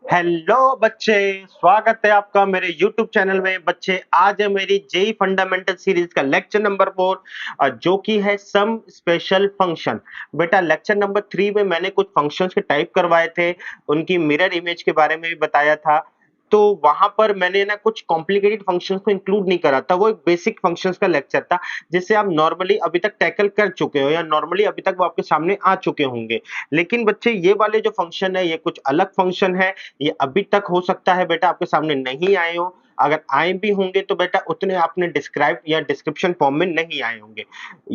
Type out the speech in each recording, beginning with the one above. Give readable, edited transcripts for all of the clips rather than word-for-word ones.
Hello बच्चे, स्वागत है आपका मेरे YouTube चैनल में। बच्चे, आज है मेरी जेई फंडामेंटल सीरीज का लेक्चर नंबर 4 जो कि है सम स्पेशल फंक्शन। बेटा, लेक्चर नंबर 3 में मैंने कुछ फंक्शंस के टाइप करवाए थे, उनकी मिरर इमेज के बारे में भी बताया था। तो वहां पर मैंने ना कुछ कॉम्प्लिकेटेड फंक्शंस को इंक्लूड नहीं करा था, वो एक बेसिक फंक्शंस का लेक्चर था जिसे आप नॉर्मली अभी तक टैकल कर चुके हो या नॉर्मली अभी तक वो आपके सामने आ चुके होंगे। लेकिन बच्चे, ये वाले जो फंक्शन है ये कुछ अलग फंक्शन है। ये अभी तक हो सकता है बेटा आपके सामने नहीं आए हो। अगर आए भी होंगे तो बेटा उतने आपने डिस्क्राइब या डिस्क्रिप्शन फॉर्म में नहीं आए होंगे।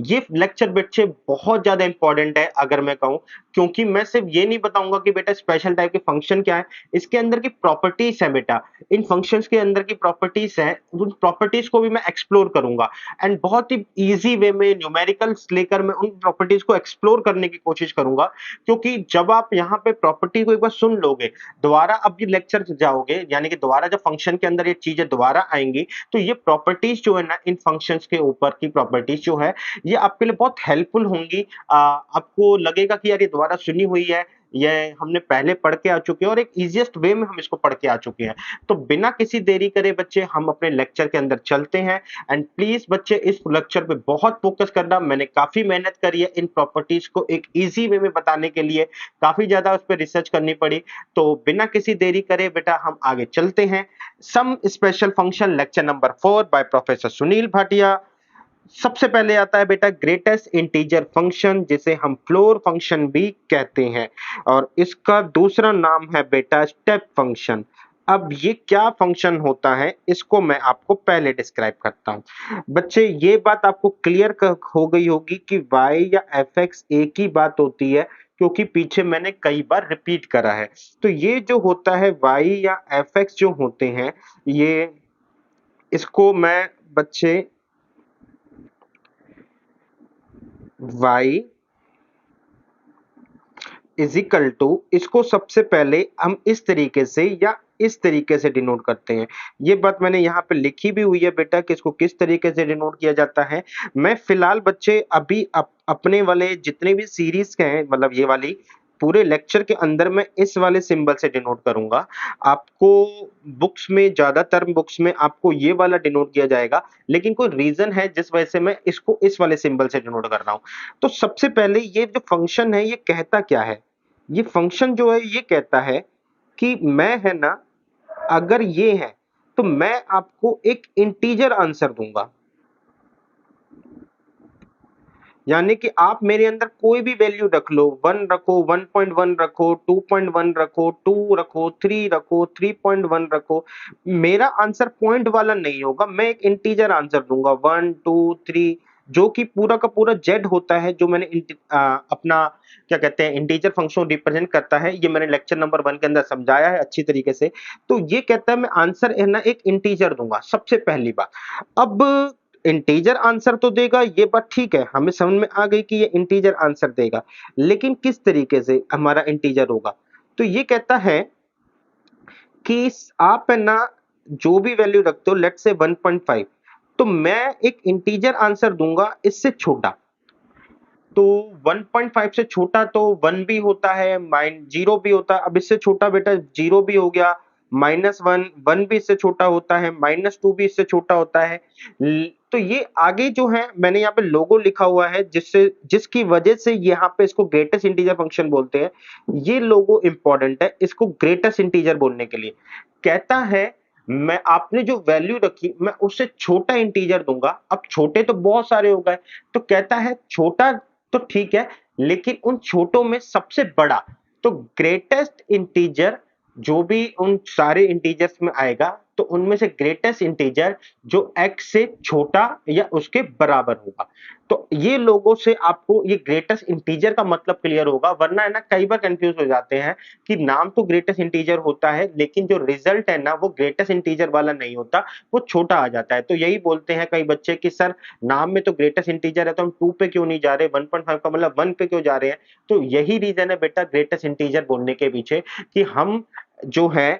ये लेक्चर बच्चे बहुत ज्यादा इंपॉर्टेंट है अगर मैं कहूं, क्योंकि मैं सिर्फ ये नहीं बताऊंगा कि बेटा स्पेशल टाइप के फंक्शन क्या है, इसके अंदर की प्रॉपर्टीज है बेटा। इन फंक्शंस के अंदर की प्रॉपर्टीज है, उन प्रॉपर्टीज को भी मैं एक्सप्लोर करूंगा एंड बहुत ही इजी वे में न्यूमेरिकल्स लेकर मैं उन प्रॉपर्टीज को एक्सप्लोर करने की कोशिश करूंगा। क्योंकि जब आप यहाँ पे प्रॉपर्टी को एक बार सुन लोगे, दोबारा अब ये लेक्चर जाओगे, यानी कि दोबारा जब फंक्शन के अंदर ये चीजें दोबारा आएंगी, तो ये प्रॉपर्टीज जो है ना, इन फंक्शंस के ऊपर की प्रॉपर्टीज जो है, ये आपके लिए बहुत हेल्पफुल होंगी। आपको लगेगा कि यार ये दोबारा सुनी हुई है, ये हमने पहले पढ़ के आ चुके हैं और एक इजीएस्ट वे में हम इसको पढ़ के आ चुके हैं। तो बिना किसी देरी करे बच्चे, हम अपने लेक्चर के अंदर चलते हैं। एंड प्लीज बच्चे, इस लेक्चर पे बहुत फोकस करना। मैंने काफी मेहनत करी है इन प्रॉपर्टीज को एक इजी वे में बताने के लिए, काफी ज्यादा उस पर रिसर्च करनी पड़ी। तो बिना किसी देरी करे बेटा, हम आगे चलते हैं। Some special function lecture number 4 by professor Sunil Bhatia. सबसे पहले आता है बेटा ग्रेटेस्ट इंटीजर फंक्शन, जिसे हम फ्लोर फंक्शन भी कहते हैं, और इसका दूसरा नाम है बेटा स्टेप फंक्शन। अब ये क्या फंक्शन होता है, इसको मैं आपको पहले डिस्क्राइब करता हूं। बच्चे, ये बात आपको क्लियर हो गई होगी कि y या fx एक ही बात होती है, क्योंकि पीछे मैंने कई बार रिपीट करा है। तो ये जो होता है y या fx जो होते हैं, ये इसको मैं बच्चे y इज इक्वल टू, इसको सबसे पहले हम इस तरीके से या इस तरीके से डिनोट करते हैं। ये बात मैंने यहाँ पे लिखी भी हुई है बेटा कि इसको किस तरीके से डिनोट किया जाता है। मैं फिलहाल बच्चे अभी अपने वाले जितने भी सीरीज के हैं, मतलब ये वाली पूरे लेक्चर के अंदर मैं इस वाले सिंबल से डिनोट करूंगा। आपको बुक्स में, ज्यादातर बुक्स में आपको ये वाला डिनोट किया जाएगा, लेकिन कोई रीजन है जिस वजह से मैं इसको इस वाले सिंबल से डिनोट कर रहा हूँ। तो सबसे पहले ये जो फंक्शन है ये कहता क्या है? ये फंक्शन जो है ये कहता है कि मैं है ना, अगर ये है तो मैं आपको एक इंटीजर आंसर दूंगा। यानी कि आप मेरे अंदर कोई भी वैल्यू रख लो, 1 रखो, 1.1 रखो, 2.1 रखो, 2 रखो, 3 रखो, 3.1 रखो, मेरा आंसर पॉइंट वाला नहीं होगा, मैं एक इंटीजर आंसर दूंगा 1 2 3, जो कि पूरा का पूरा जेड होता है, जो मैंने अपना क्या कहते हैं इंटीजर फंक्शन रिप्रेजेंट करता है। ये मैंने लेक्चर नंबर 1 के अंदर समझाया है अच्छी तरीके से। तो ये कहता है मैं आंसर है ना एक इंटीजर दूंगा, सबसे पहली बात। अब इंटीजर आंसर तो देगा, ये बात ठीक है, हमें समझ में आ गई कि ये इंटीजर आंसर देगा, लेकिन किस तरीके से हमारा इंटीजर होगा? तो ये कहता है कि आप है ना जो भी वैल्यू रखते हो, लेट्स से 1.5, तो मैं एक इंटीजर आंसर दूंगा इससे छोटा। तो 1.5 से छोटा तो 1 भी होता है, माइन 0 भी होता है। अब इससे छोटा बेटा 0 भी हो गया, -1, 1 भी इससे छोटा होता है, -2 भी इससे छोटा होता है। तो ये आगे जो है मैंने यहाँ पे लोगो लिखा हुआ है, जिससे जिसकी वजह से यहाँ पे इसको ग्रेटेस्ट इंटीजर फंक्शन बोलते हैं। ये लोगो इंपॉर्टेंट है इसको ग्रेटेस्ट इंटीजर बोलने के लिए। कहता है मैं आपने जो वैल्यू रखी मैं उससे छोटा इंटीजर दूंगा। अब छोटे तो बहुत सारे हो गए, तो कहता है छोटा तो ठीक है, लेकिन उन छोटों में सबसे बड़ा, तो ग्रेटेस्ट इंटीजर जो भी उन सारे इंटीजर्स में आएगा, तो उनमें से ग्रेटेस्ट इंटीजर जो x से छोटा या उसके बराबर होगा। तो ये लोगों से आपको ये ग्रेटेस्ट इंटीजर का मतलब क्लियर होगा, वरना है ना कई बार कंफ्यूज हो जाते हैं कि नाम तो ग्रेटेस्ट इंटीजर होता है, लेकिन जो रिजल्ट है ना वो ग्रेटेस्ट इंटीजर वाला नहीं होता, वो छोटा आ जाता है। तो यही बोलते हैं कई बच्चे कि सर नाम में तो ग्रेटेस्ट इंटीजर है, तो हम 2 पे क्यों नहीं जा रहे, 1.5 का मतलब 1 पे क्यों जा रहे हैं? तो यही रीजन है बेटा ग्रेटेस्ट इंटीजर बोलने के पीछे, कि हम जो है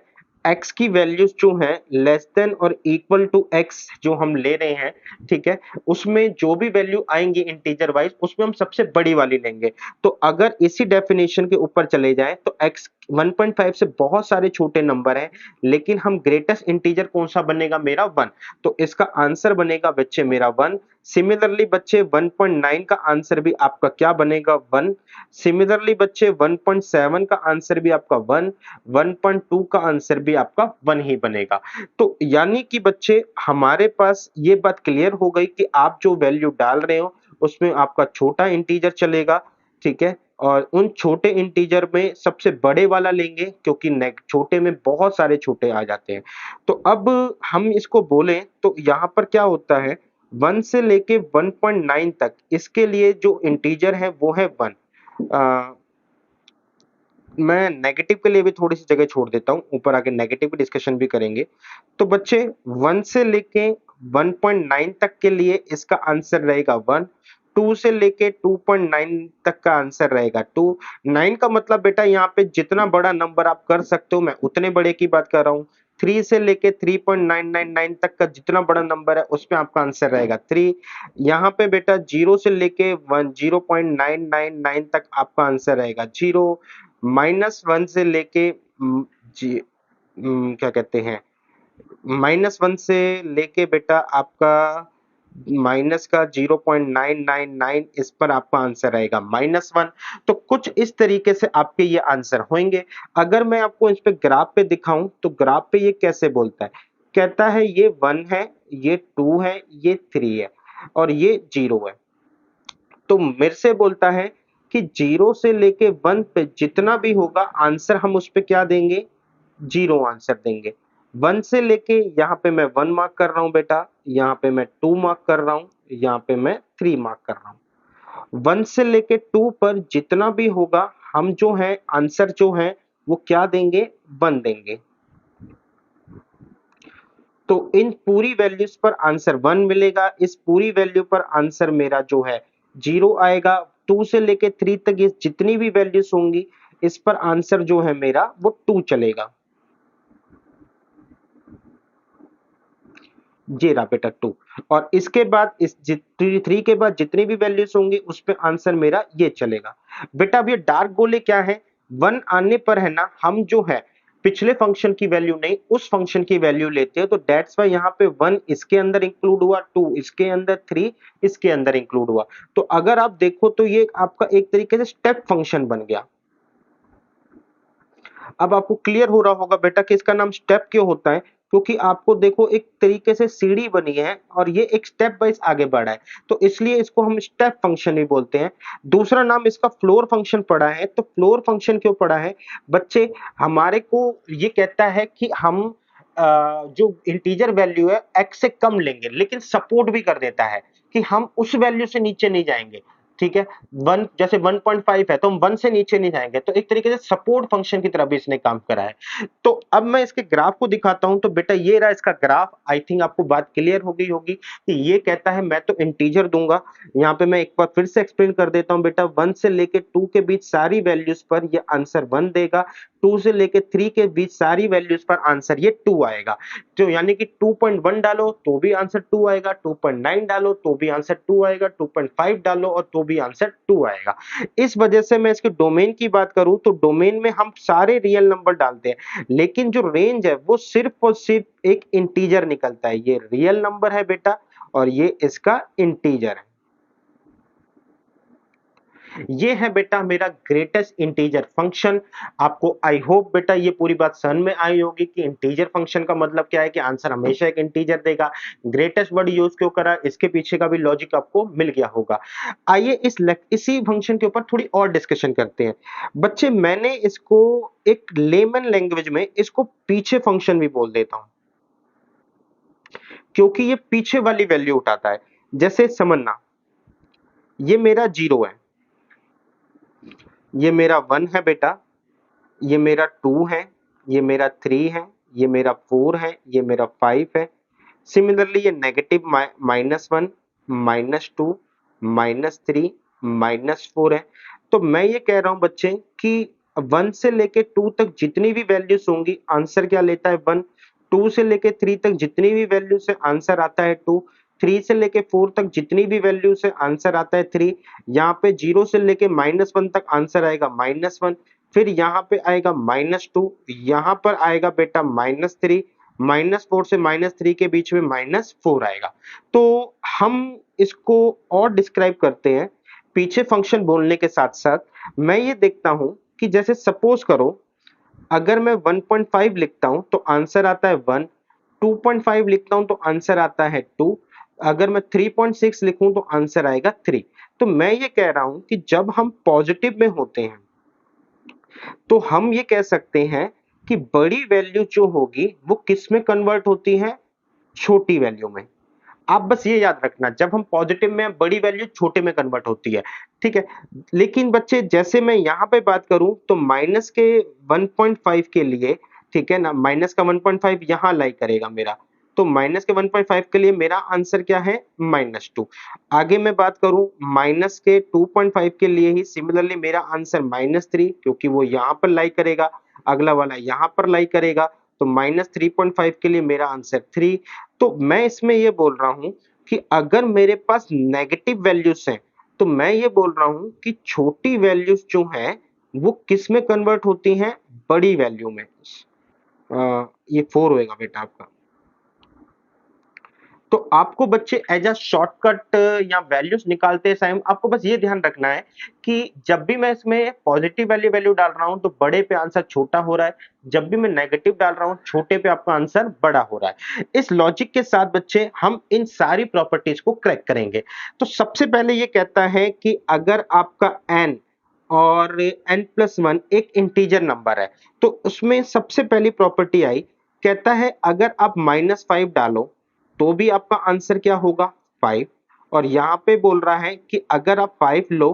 x की वैल्यूज जो है लेस देन और इक्वल टू x जो हम ले रहे हैं, ठीक है, उसमें जो भी वैल्यू आएंगी इंटीजर वाइज उसमें हम सबसे बड़ी वाली लेंगे। तो अगर इसी डेफिनेशन के ऊपर चले जाएं तो x 1.5 से बहुत सारे छोटे नंबर हैं, लेकिन हम ग्रेटेस्ट इंटीजर कौन सा बनेगा मेरा 1, तो इसका आंसर बनेगा बच्चे मेरा 1। सिमिलरली बच्चे 1.9 का आंसर भी आपका क्या बनेगा 1। सिमिलरली बच्चे 1.7 का आंसर भी आपका 1, 1.2 का आंसर भी आपका 1 ही बनेगा। तो यानी कि बच्चे हमारे पास ये बात क्लियर हो गई कि आप जो वैल्यू डाल रहे हो उसमें आपका छोटा इंटीजर चलेगा, ठीक है, और उन छोटे इंटीजर में सबसे बड़े वाला लेंगे क्योंकि छोटे में बहुत सारे छोटे आ जाते हैं। तो अब हम इसको बोलें तो यहाँ पर क्या होता है 1 से लेके 1.9 तक इसके लिए जो इंटीजर है वो है 1। मैं नेगेटिव के लिए भी थोड़ी सी जगह छोड़ देता हूँ, ऊपर आके नेगेटिव की डिस्कशन भी करेंगे। तो बच्चे 1 से लेके 1.9 तक के लिए इसका आंसर रहेगा 1। 2 से लेके 2.9 तक का आंसर रहेगा 2। 9 का मतलब बेटा यहाँ पे जितना बड़ा नंबर आप कर सकते हो मैं उतने बड़े की बात कर रहा हूँ। 3 से लेके 3.999 तक का जितना बड़ा नंबर है उसमें आपका आंसर रहेगा 3। यहाँ पे बेटा 0 से लेके 0.999 तक आपका आंसर रहेगा 0। -1 से लेके क्या कहते हैं -1 से लेके बेटा आपका माइनस का 0.999 इस पर आपका आंसर रहेगा -1। तो कुछ इस तरीके से आपके ये आंसर होंगे। अगर मैं आपको इस पे ग्राफ पे दिखाऊं तो ग्राफ पे ये कैसे बोलता है, कहता है ये 1 है, ये 2 है, ये 3 है और ये 0 है। तो मेरे से बोलता है कि 0 से लेके 1 पे जितना भी होगा आंसर हम उस पे क्या देंगे 0 आंसर देंगे। 1 से लेके यहाँ पे मैं 1 मार्क कर रहा हूँ बेटा, यहाँ पे मैं 2 मार्क कर रहा हूँ, यहाँ पे मैं 3 मार्क कर रहा हूँ। 1 से लेके 2 पर जितना भी होगा हम जो है आंसर जो है वो क्या देंगे 1 देंगे। तो इन पूरी वैल्यूज पर आंसर 1 मिलेगा, इस पूरी वैल्यू पर आंसर मेरा जो है 0 आएगा। 2 से लेके 3 तक ये जितनी भी वैल्यूज होंगी इस पर आंसर जो है मेरा वो 2 चलेगा। ये रहा बेटा 2। और इसके बाद इस 3 के बाद जितनी भी वैल्यूज होंगी उस पे आंसर मेरा ये चलेगा। बेटा अब ये डार्क गोले क्या है 1 आने पर है ना हम जो है पिछले फंक्शन की वैल्यू नहीं उस फंक्शन की वैल्यू लेते हैं, तो दैट्स वाई यहाँ पे 1 इसके अंदर इंक्लूड हुआ, 2 इसके अंदर, 3 इसके अंदर इंक्लूड हुआ। तो अगर आप देखो तो ये आपका एक तरीके से स्टेप फंक्शन बन गया। अब आपको क्लियर हो रहा होगा बेटा कि इसका नाम स्टेप क्यों होता है, क्योंकि आपको देखो एक तरीके से सीढ़ी बनी है और ये एक स्टेप वाइज आगे बढ़ा है, तो इसलिए इसको हम स्टेप फंक्शन भी बोलते हैं। दूसरा नाम इसका फ्लोर फंक्शन पड़ा है। तो फ्लोर फंक्शन क्यों पड़ा है बच्चे, हमारे को ये कहता है कि हम जो इंटीजर वैल्यू है x से कम लेंगे, लेकिन सपोर्ट भी कर देता है कि हम उस वैल्यू से नीचे नहीं जाएंगे, ठीक है। 1 जैसे 1.5 है तो हम 1 से नीचे नहीं जाएंगे, तो एक तरीके से सपोर्ट फंक्शन की तरह भी इसने काम करा है। तो अब मैं इसके ग्राफ को दिखाता हूं, तो बेटा ये रहा इसका ग्राफ। आई थिंक आपको बात क्लियर हो गई होगी कि ये कहता है मैं तो इंटीजर दूंगा। यहाँ पे मैं एक बार फिर से एक्सप्लेन कर देता हूं बेटा, 1 से लेके 2 के बीच सारी वैल्यूज पर ये आंसर 1 देगा, 2 से लेके 3 के बीच सारी वैल्यूज पर आंसर ये 2 आएगा। तो यानी कि 2.1 डालो तो भी आंसर 2 आएगा, 2.9 डालो तो भी आंसर 2 आएगा, 2.5 डालो और तो भी आंसर 2 आएगा। इस वजह से मैं इसके डोमेन की बात करूं तो डोमेन में हम सारे रियल नंबर डालते हैं, लेकिन जो रेंज है वो सिर्फ और सिर्फ एक इंटीजर निकलता है। ये रियल नंबर है बेटा और ये इसका इंटीजर है। ये है बेटा मेरा ग्रेटेस्ट इंटीजर फंक्शन। आपको आई होप बेटा ये पूरी बात समझ में आई होगी कि इंटीजर फंक्शन का मतलब क्या है, कि आंसर हमेशा एक इंटीजर देगा। ग्रेटेस्ट वर्ड यूज क्यों करा, इसके पीछे का भी लॉजिक आपको मिल गया होगा। आइए इसी फंक्शन के ऊपर थोड़ी और डिस्कशन करते हैं। बच्चे मैंने इसको एक लेमन लैंग्वेज में इसको पीछे फंक्शन भी बोल देता हूं, क्योंकि ये पीछे वाली वैल्यू उठाता है। जैसे समझना ये मेरा 0 है, ये मेरा 1 है बेटा, ये मेरा 2 है, ये मेरा 3 है, ये मेरा 4 है, ये मेरा 5 है। सिमिलरली ये नेगेटिव -1, -2, -3, -4 है। तो मैं ये कह रहा हूं बच्चे कि 1 से लेके 2 तक जितनी भी वैल्यूज होंगी आंसर क्या लेता है 1, 2 से लेके 3 तक जितनी भी वैल्यू से आंसर आता है 2, 3 से लेके 4 तक जितनी भी वैल्यू से आंसर आता है 3, यहाँ पे 0 से लेके -1 तक आंसर आएगा -1, फिर यहाँ पे आएगा -2, यहाँ पर आएगा बेटा -3, -4 से -3 के बीच में -4 आएगा। तो हम इसको और डिस्क्राइब करते हैं पीछे फंक्शन बोलने के साथ साथ। मैं ये देखता हूं कि जैसे सपोज करो अगर मैं 1.5 लिखता हूं तो आंसर आता है 1, 2.5 लिखता हूं तो आंसर आता है 2, अगर मैं 3.6 लिखूं तो आंसर आएगा 3। तो मैं ये कह रहा हूं कि जब हम पॉजिटिव में होते हैं तो हम ये कह सकते हैं कि बड़ी वैल्यू जो होगी वो किस में कन्वर्ट होती है, छोटी वैल्यू में। आप बस ये याद रखना जब हम पॉजिटिव में बड़ी वैल्यू छोटे में कन्वर्ट होती है, ठीक है। लेकिन बच्चे जैसे मैं यहाँ पे बात करूं तो माइनस के 1.5 के लिए, ठीक है ना, माइनस का 1.5 यहाँ लाई करेगा मेरा, तो माइनस के 1.5 के लिए मेरा आंसर क्या है -2। आगे मैं बात करूं माइनस के 2.5 के लिए ही सिमिलरली मेरा आंसर -3, क्योंकि वो यहाँ पर लाई करेगा, अगला वाला यहाँ पर लाई करेगा, तो -3.5 के लिए मेरा आंसर 3। तो मैं इसमें ये बोल रहा हूं कि अगर मेरे पास नेगेटिव वैल्यूज हैं तो मैं ये बोल रहा हूं कि छोटी वैल्यूज जो हैं वो किस में कन्वर्ट होती हैं, बड़ी वैल्यू में। ये 4 होएगा बेटा आपका। तो आपको बच्चे एज अ शॉर्टकट या वैल्यूज निकालते टाइम आपको बस ये ध्यान रखना है कि जब भी मैं इसमें पॉजिटिव वैल्यू वैल्यू डाल रहा हूं तो बड़े पे आंसर छोटा हो रहा है, जब भी मैं नेगेटिव डाल रहा हूं छोटे पे आपका आंसर बड़ा हो रहा है। इस लॉजिक के साथ बच्चे हम इन सारी प्रॉपर्टीज को क्रैक करेंगे। तो सबसे पहले ये कहता है कि अगर आपका n और n+1 एक इंटीजर नंबर है तो उसमें सबसे पहली प्रॉपर्टी आई, कहता है अगर आप -5 डालो तो भी आपका आंसर क्या होगा 5। और यहाँ पे बोल रहा है कि अगर आप 5 लो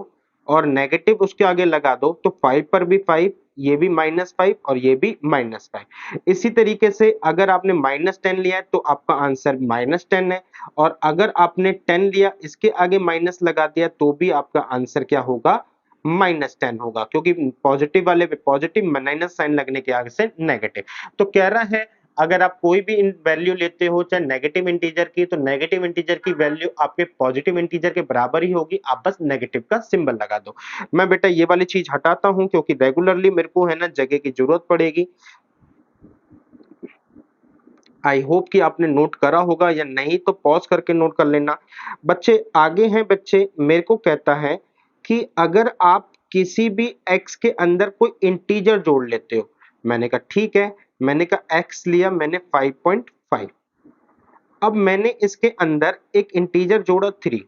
और नेगेटिव उसके आगे लगा दो तो 5 पर भी 5, ये भी -5 और ये भी -5। इसी तरीके से अगर आपने -10 लिया है तो आपका आंसर -10 है, और अगर आपने 10 लिया इसके आगे माइनस लगा दिया तो भी आपका आंसर क्या होगा, -10 होगा, क्योंकि पॉजिटिव वाले पे पॉजिटिव, माइनस साइन लगने के आगे से नेगेटिव। तो कह रहा है अगर आप कोई भी वैल्यू लेते हो चाहे नेगेटिव इंटीजर की, तो नेगेटिव इंटीजर की वैल्यू आपके पॉजिटिव इंटीजर के बराबर ही होगी, आप बस नेगेटिव का सिंबल लगा दो। मैं बेटा ये वाली चीज हटाता हूं क्योंकि रेगुलरली मेरे को है ना जगह की जरूरत पड़ेगी। आई होप कि आपने नोट करा होगा, या नहीं तो पॉज करके नोट कर लेना। बच्चे आगे हैं, बच्चे मेरे को कहता है कि अगर आप किसी भी x के अंदर कोई इंटीजर जोड़ लेते हो, मैंने कहा ठीक है, मैंने कहा x लिया मैंने 5.5, अब मैंने इसके अंदर एक इंटीजर जोड़ा 3,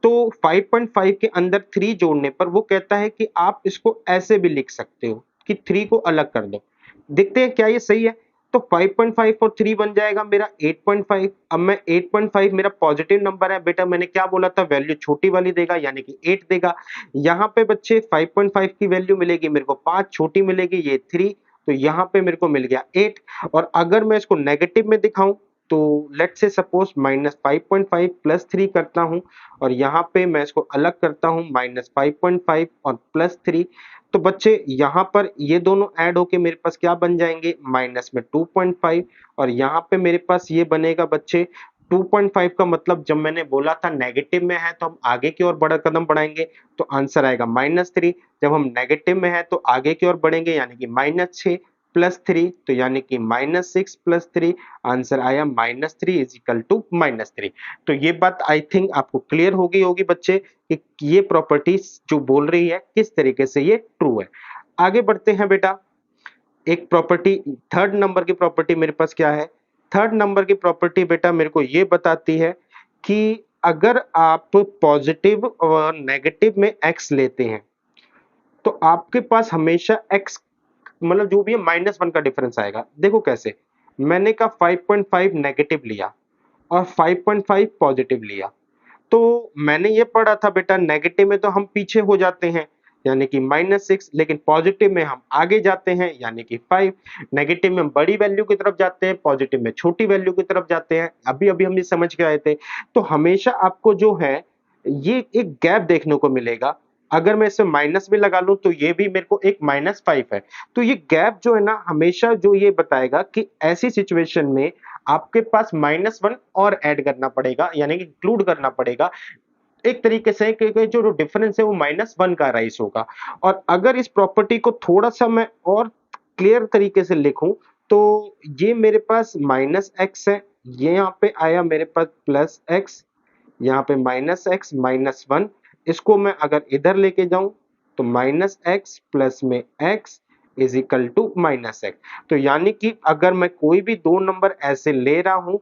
तो 5.5 के अंदर 3 जोड़ने पर वो कहता है कि आप इसको ऐसे भी लिख सकते हो कि 3 को अलग कर दो। देखते हैं क्या ये सही है। तो 5.5 और 3 बन जाएगा मेरा 8.5। अब मैं 8.5 मेरा पॉजिटिव नंबर है बेटा, मैंने क्या बोला था वैल्यू छोटी वाली देगा यानी कि 8 देगा। यहाँ पे बच्चे 5.5 की वैल्यू मिलेगी मेरे को 5, छोटी मिलेगी ये 3, तो यहाँ पे मेरे को मिल गया 8। और अगर मैं इसको नेगेटिव में दिखाऊं तो लेट्स से सपोज -5.5 +3 करता हूं, और यहाँ पे मैं इसको अलग करता हूं -5.5 और +3। तो बच्चे यहाँ पर ये दोनों ऐड होके मेरे पास क्या बन जाएंगे, माइनस में 2.5, और यहाँ पे मेरे पास ये बनेगा बच्चे 2.5 का मतलब जब मैंने बोला था नेगेटिव में है तो हम आगे की ओर बड़ा कदम बढ़ाएंगे तो आंसर आएगा -3। जब हम नेगेटिव में है तो आगे की ओर बढ़ेंगे यानी कि -6 +3, तो यानी कि -6 +3, आंसर आया -3 = -3। तो ये बात आई थिंक आपको क्लियर हो गई होगी बच्चे कि ये प्रॉपर्टी जो बोल रही है किस तरीके से ये ट्रू है। आगे बढ़ते हैं बेटा। एक प्रॉपर्टी, थर्ड नंबर की प्रॉपर्टी मेरे पास क्या है, थर्ड नंबर की प्रॉपर्टी बेटा मेरे को ये बताती है कि अगर आप पॉजिटिव और नेगेटिव में x लेते हैं तो आपके पास हमेशा x मतलब जो भी है -1 का डिफरेंस आएगा। देखो कैसे, मैंने कहा 5.5 नेगेटिव लिया और 5.5 पॉजिटिव लिया, तो मैंने ये पढ़ा था बेटा नेगेटिव में तो हम पीछे हो जाते हैं यानी कि -6, लेकिन पॉजिटिव में हम आगे जाते हैं यानी कि 5। नेगेटिव में हम बड़ी वैल्यू की तरफ जाते हैं, पॉजिटिव में छोटी वैल्यू की तरफ जाते हैं। अभी अभी हम ये समझ के आए थे। तो हमेशा आपको जो है ये एक गैप देखने को मिलेगा अगर मैं इसमें माइनस भी लगा लूं तो ये भी मेरे को एक -5 है। तो ये गैप जो है ना हमेशा जो ये बताएगा कि ऐसी सिचुएशन में आपके पास -1 और ऐड करना पड़ेगा, यानी कि इंक्लूड करना पड़ेगा। एक तरीके से कि जो डिफरेंस है वो -1 का राइज होगा। और अगर इस प्रॉपर्टी को थोड़ा-सा मैं और क्लियर तरीके से लिखूं तो ये मेरे पास -x है, ये यहाँ पे आया मेरे पास +x, यहाँ पे -x -1, इसको मैं अगर इधर लेके जाऊं तो -x प्लस में x is equal to -x। तो यानी कि अगर मैं कोई भी दो नंबर ऐसे ले रहा हूं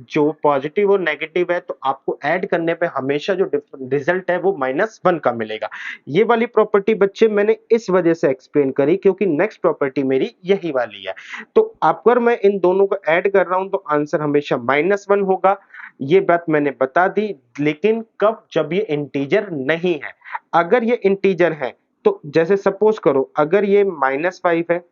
जो पॉजिटिव और नेगेटिव है तो आपको ऐड करने पे हमेशा जो रिजल्ट है वो -1 का मिलेगा। ये वाली प्रॉपर्टी बच्चे मैंने इस वजह से एक्सप्लेन करी क्योंकि नेक्स्ट प्रॉपर्टी मेरी यही वाली है। तो अगर मैं इन दोनों को ऐड कर रहा हूं तो आंसर हमेशा -1 होगा। ये बात मैंने बता दी, लेकिन कब? जब ये इंटीजर नहीं है। अगर ये इंटीजर है तो जैसे सपोज करो अगर ये -5 है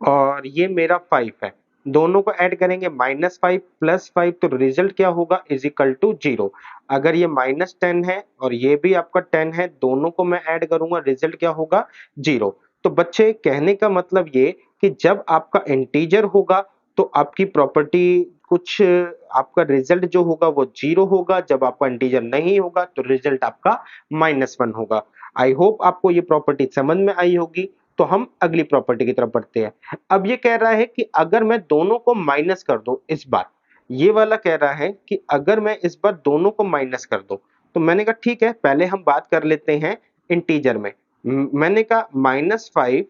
और ये मेरा 5 है, दोनों को ऐड करेंगे -5 प्लस 5 तो रिजल्ट क्या होगा? Is equal to 0। अगर ये -10 है और ये भी आपका 10 है, दोनों को मैं ऐड करूंगा, रिजल्ट क्या होगा? 0। तो बच्चे कहने का मतलब ये कि जब आपका इंटीजर होगा तो आपकी प्रॉपर्टी कुछ आपका रिजल्ट जो होगा वो 0 होगा, जब आपका इंटीजर नहीं होगा तो रिजल्ट आपका -1 होगा। आई होप आपको ये प्रॉपर्टी समझ में आई होगी। तो हम अगली प्रॉपर्टी की तरफ बढ़ते हैं। अब ये कह रहा है कि अगर मैं दोनों को माइनस कर दूं इस बार, ये वाला कह रहा है कि अगर मैं इस बार दोनों को माइनस कर दूं, तो मैंने कहा ठीक है पहले हम बात कर लेते हैं इंटीजर में। मैंने कहा -5,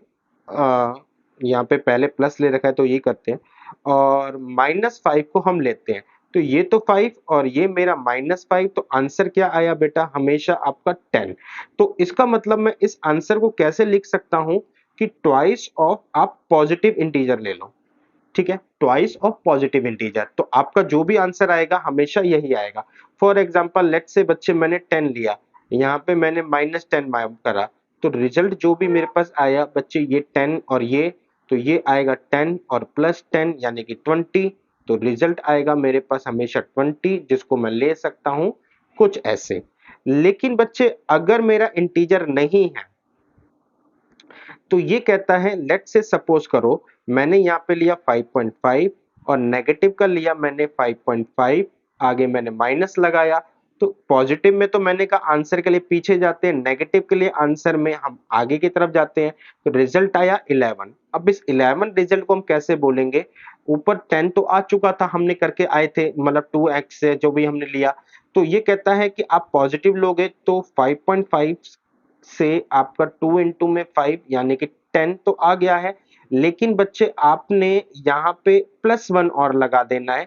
यहाँ पे पहले प्लस ले रखा है तो ये करते हैं, और -5 को हम लेते हैं। तो ये तो 5 और ये मेरा -5, तो आंसर क्या आया बेटा? हमेशा आपका 10। तो इसका मतलब मैं इस आंसर को कैसे लिख सकता हूं कि ट्वाइस ऑफ आप पॉजिटिव इंटीजर ले लो। ठीक है, ट्वाइस ऑफ पॉजिटिव इंटीजर, तो आपका जो भी आंसर आएगा हमेशा यही आएगा। फॉर एग्जांपल लेट्स से बच्चे मैंने 10 लिया, यहाँ पे मैंने -10 करा, तो रिजल्ट जो भी मेरे पास आया बच्चे ये 10 और ये, तो ये आएगा 10 और +10 यानी कि 20। तो रिजल्ट आएगा मेरे पास हमेशा 20, जिसको मैं ले सकता हूं कुछ ऐसे। लेकिन बच्चे अगर मेरा इंटीजर नहीं है तो ये कहता है लेट से सपोज करो मैंने यहाँ पे लिया 5.5 और नेगेटिव का लिया मैंने 5.5, आगे मैंने माइनस लगाया। तो पॉजिटिव में तो मैंने कहा आंसर के लिए पीछे जाते हैं, नेगेटिव के लिए आंसर में हम आगे की तरफ जाते हैं। तो रिजल्ट आया 11। अब इस 11 रिजल्ट को हम कैसे बोलेंगे? ऊपर 10 तो आ चुका था, हमने करके आए थे, मतलब 2x से जो भी हमने लिया। तो ये कहता है कि आप पॉजिटिव लोगे तो 5.5 से आपका 2 इंटू में 5 यानी कि 10 तो आ गया है, लेकिन बच्चे आपने यहाँ पे +1 और लगा देना है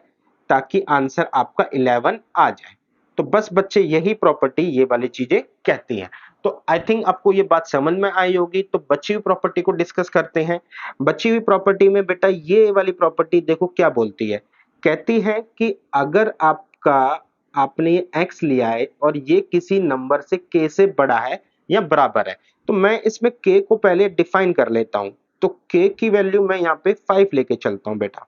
ताकि आंसर आपका 11 आ जाए। तो बस बच्चे यही प्रॉपर्टी ये वाली चीजें कहती हैं। तो आई थिंक आपको ये बात समझ में आई होगी। तो बची हुई प्रॉपर्टी को डिस्कस करते हैं। बची हुई प्रॉपर्टी में बेटा ये वाली प्रॉपर्टी देखो क्या बोलती है। कहती है कि अगर आपका आपने ये x लिया है और ये किसी नंबर से k से बड़ा है या बराबर है, तो मैं इसमें k को पहले डिफाइन कर लेता हूं। तो k की वैल्यू मैं यहाँ पे 5 लेके चलता हूं बेटा।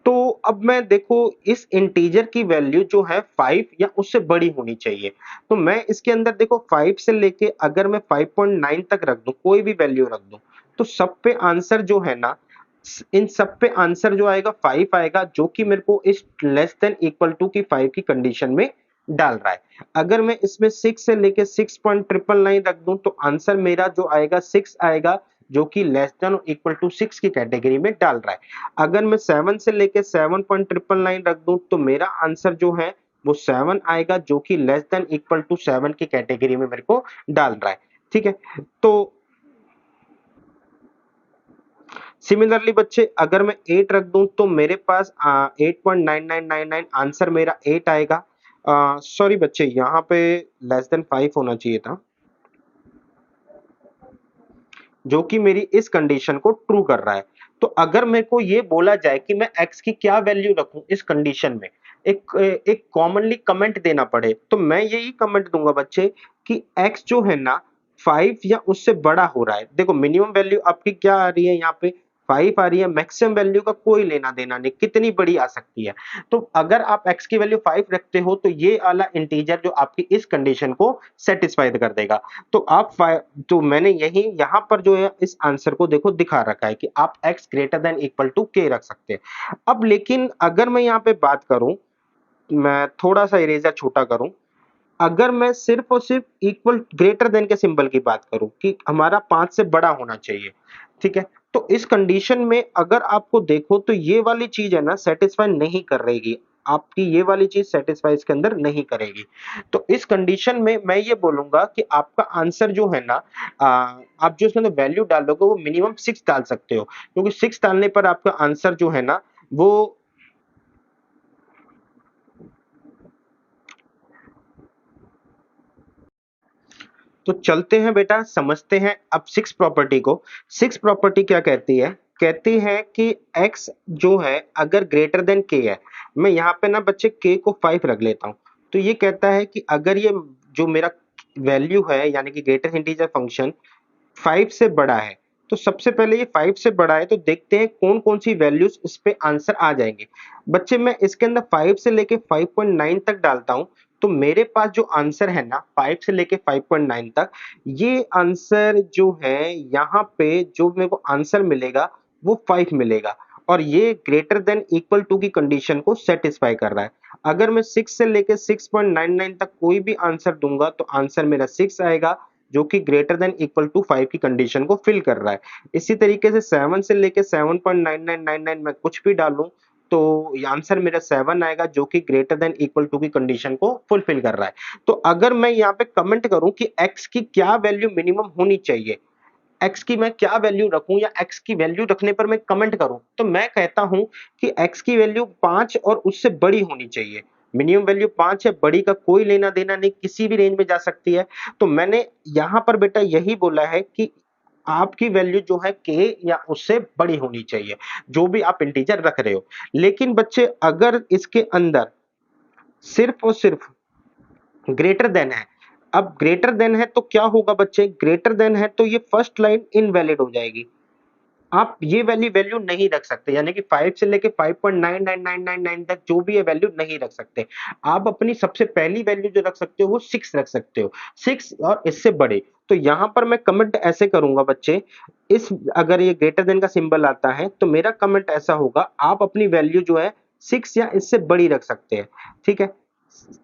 तो अब मैं देखो इस इंटीजर की वैल्यू जो है 5 या उससे बड़ी होनी चाहिए। तो मैं इसके अंदर देखो 5 से लेके अगर मैं 5.9 तक रख दूं, कोई भी वैल्यू रख दूं, तो सब पे आंसर जो है ना, इन सब पे आंसर जो आएगा 5 आएगा, जो कि मेरे को इस लेस देन इक्वल टू की 5 की कंडीशन में डाल रहा है। अगर मैं इसमें 6 से लेके 6.999 रख दूं तो आंसर मेरा जो आएगा 6 आएगा, जो कि लेस देन इक्वल टू 6 की कैटेगरी में डाल रहा है। अगर मैं 7 से लेके 7.999 रख दूं तो मेरा आंसर जो है वो 7 आएगा, जो कि लेस देन इक्वल टू 7 की कैटेगरी में मेरे को डाल रहा है। ठीक है, तो सिमिलरली बच्चे अगर मैं 8 रख दूं तो मेरे पास 8.9999 आंसर मेरा 8 आएगा। सॉरी बच्चे यहाँ पे लेस देन 5 होना चाहिए था, जो कि मेरी इस कंडीशन को ट्रू कर रहा है। तो अगर मेरे को ये बोला जाए कि मैं x की क्या वैल्यू रखूं इस कंडीशन में, एक कॉमनली कमेंट देना पड़े, तो मैं यही कमेंट दूंगा बच्चे कि x जो है ना 5 या उससे बड़ा हो रहा है। देखो मिनिमम वैल्यू आपकी क्या आ रही है यहाँ पे 5 आ रही है, मैक्सिमम वैल्यू का कोई लेना देना नहीं, कितनी बड़ी आ सकती है। तो अगर आप x की वैल्यू 5 रखते हो तो ये वाला इंटीजर जो आपकी इस कंडीशन को सेटिस्फाइड कर देगा। तो आप तो मैंने यही यहाँ पर जो है इस आंसर को देखो दिखा रखा है कि आप x greater than equal to k रख सकते हैं। अब लेकिन अगर मैं यहाँ पे बात करूं, मैं थोड़ा सा इरेजर छोटा करूं, अगर मैं सिर्फ और सिर्फ इक्वल ग्रेटर देन के सिंबल की बात करूं कि हमारा 5 से बड़ा होना चाहिए, ठीक है, तो इस कंडीशन में अगर आपको देखो तो ये वाली चीज है ना सेटिस्फाई नहीं कर रहेगी, आपकी ये वाली चीज सेटिस्फाई इसके अंदर नहीं करेगी। तो इस कंडीशन में मैं ये बोलूंगा कि आपका आंसर जो है ना, आप जो इसमें वैल्यू डालोगे वो मिनिमम 6 डाल सकते हो, क्योंकि 6 डालने पर आपका आंसर जो है ना वो, तो चलते हैं बेटा समझते हैं अब सिक्स प्रॉपर्टी को। सिक्स प्रॉपर्टी क्या कहती है, कहती है कि x जो है अगर ग्रेटर देन k है, मैं यहाँ पे ना बच्चे k को 5 रख लेता हूँ, तो ये कहता है कि अगर ये जो मेरा वैल्यू है यानी कि ग्रेटर इंटीजर फंक्शन 5 से बड़ा है, तो सबसे पहले ये 5 से बड़ा है तो देखते हैं कौन कौन सी वैल्यूज इस पे आंसर आ जाएंगे। बच्चे मैं इसके अंदर 5 से लेके 5.9 तक डालता हूं, तो मेरे पास जो आंसर है ना 5 से लेके 5.9 तक, ये आंसर जो है यहाँ पे जो मेरे को आंसर मिलेगा वो 5 मिलेगा, और ये ग्रेटर देन इक्वल टू की कंडीशन को सेटिस्फाई कर रहा है। अगर मैं 6 से लेके 6.99 तक कोई भी आंसर दूंगा तो आंसर मेरा 6 आएगा, जो कि ग्रेटर देन इक्वल टू 5 की कंडीशन को फिल कर रहा है। इसी तरीके से 7 से लेके 7.9999 में कुछ भी डालूं तो आंसर मेरा 7 आएगा, जो कि ग्रेटर देन इक्वल टू की कंडीशन को फुलफिल कर रहा है। तो अगर मैं यहाँ पे कमेंट करूं कि x की क्या वैल्यू मिनिमम होनी चाहिए, x की मैं क्या वैल्यू रखूं या x की वैल्यू रखने पर मैं कमेंट करूं, तो मैं कहता हूं कि x की वैल्यू 5 और उससे बड़ी होनी चाहिए। मिनिमम वैल्यू 5 है, बड़ी का कोई लेना देना नहीं, किसी भी रेंज में जा सकती है। तो मैंने यहां पर बेटा यही बोला है कि आपकी वैल्यू जो है k या उससे बड़ी होनी चाहिए, जो भी आप इंटीजर रख रहे हो। लेकिन बच्चे अगर इसके अंदर सिर्फ और सिर्फ ग्रेटर देन है, अब ग्रेटर देन है तो क्या होगा बच्चे, ग्रेटर देन है तो ये फर्स्ट लाइन इनवैलिड हो जाएगी, आप ये वैल्यू वैल्यू नहीं रख सकते, यानी कि 5 से लेके 5.99999 तक जो भी है वैल्यू नहीं रख सकते। आप अपनी सबसे पहली वैल्यू जो रख सकते हो वो 6 रख सकते हो, 6 और इससे बड़े। तो यहां पर मैं कमेंट ऐसे करूंगा बच्चे, इस अगर ये ग्रेटर देन का सिंबल आता है तो मेरा कमेंट ऐसा होगा, आप अपनी वैल्यू जो है 6 या इससे बड़ी रख सकते हैं, ठीक है।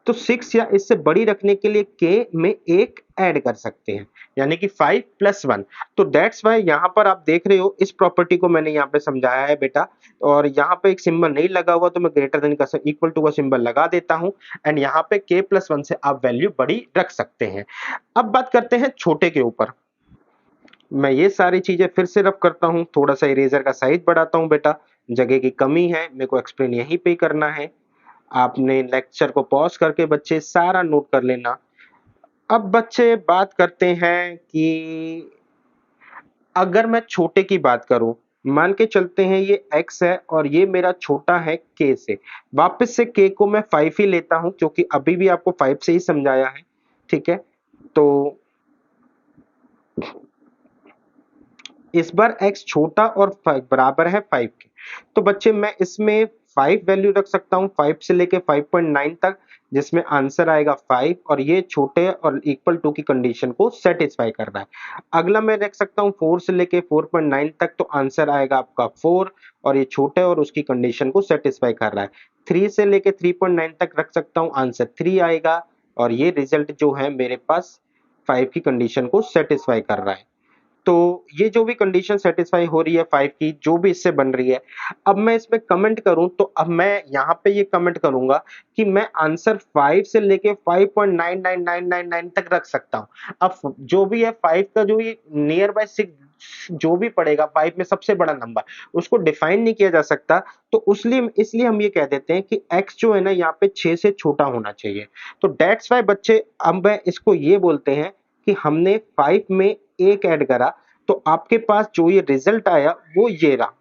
तो 6 या इससे बड़ी रखने के लिए k में एक ऐड कर सकते हैं, यानी कि 5 प्लस 1। तो दैट्स वाई यहाँ पर आप देख रहे हो इस प्रॉपर्टी को मैंने यहाँ पे समझाया है बेटा, और यहाँ पे एक सिंबल नहीं लगा हुआ तो मैं ग्रेटर देन का इक्वल टू का सिंबल लगा देता हूँ, एंड यहाँ पे k प्लस 1 से आप वैल्यू बड़ी रख सकते हैं। अब बात करते हैं छोटे के ऊपर। मैं ये सारी चीजें फिर से रफ करता हूँ, थोड़ा सा इरेजर का साइज बढ़ाता हूँ बेटा, जगह की कमी है, मेरे को एक्सप्लेन यहीं पे करना है। आपने लेक्चर को पॉज करके बच्चे सारा नोट कर लेना। अब बच्चे बात करते हैं कि अगर मैं छोटे की बात करूं, मान के चलते हैं ये x है और ये मेरा छोटा है k से, वापस से k को मैं 5 ही लेता हूं क्योंकि अभी भी आपको 5 से ही समझाया है, ठीक है। तो इस बार x छोटा और बराबर है 5 के, तो बच्चे मैं इसमें 5 वैल्यू रख सकता हूँ, 5 से लेके 5.9 तक, जिसमें आंसर आएगा 5, और ये छोटे और इक्वल टू की कंडीशन को सेटिस्फाई कर रहा है। अगला मैं रख सकता हूँ 4 से लेके 4.9 तक, तो आंसर आएगा आपका 4, और ये छोटे और उसकी कंडीशन को सेटिस्फाई कर रहा है। 3 से लेके 3.9 तक रख सकता हूँ, आंसर 3 आएगा, और ये रिजल्ट जो है मेरे पास 5 की कंडीशन को सेटिस्फाई कर रहा है। तो ये जो भी कंडीशन सेटिस्फाई हो रही है 5 की, जो भी इससे बन रही है, अब मैं इसमें कमेंट करूं तो अब मैं यहाँ पे ये कमेंट करूंगा कि मैं आंसर 5 से लेके 5.99999 तक रख सकता हूं। अब जो भी है 5 का जो भी नियर बाय 6 जो भी पड़ेगा 5 में सबसे बड़ा नंबर, उसको डिफाइन नहीं किया जा सकता, तो उसलिए इसलिए हम ये कह देते हैं कि x जो है ना यहाँ पे 6 से छोटा होना चाहिए। तो दैट्स वाई बच्चे अब मैं इसको ये बोलते हैं कि हमने 5 में एक ऐड करा, तो आपके पास जो ये रिजल्ट आया वो ये रहा।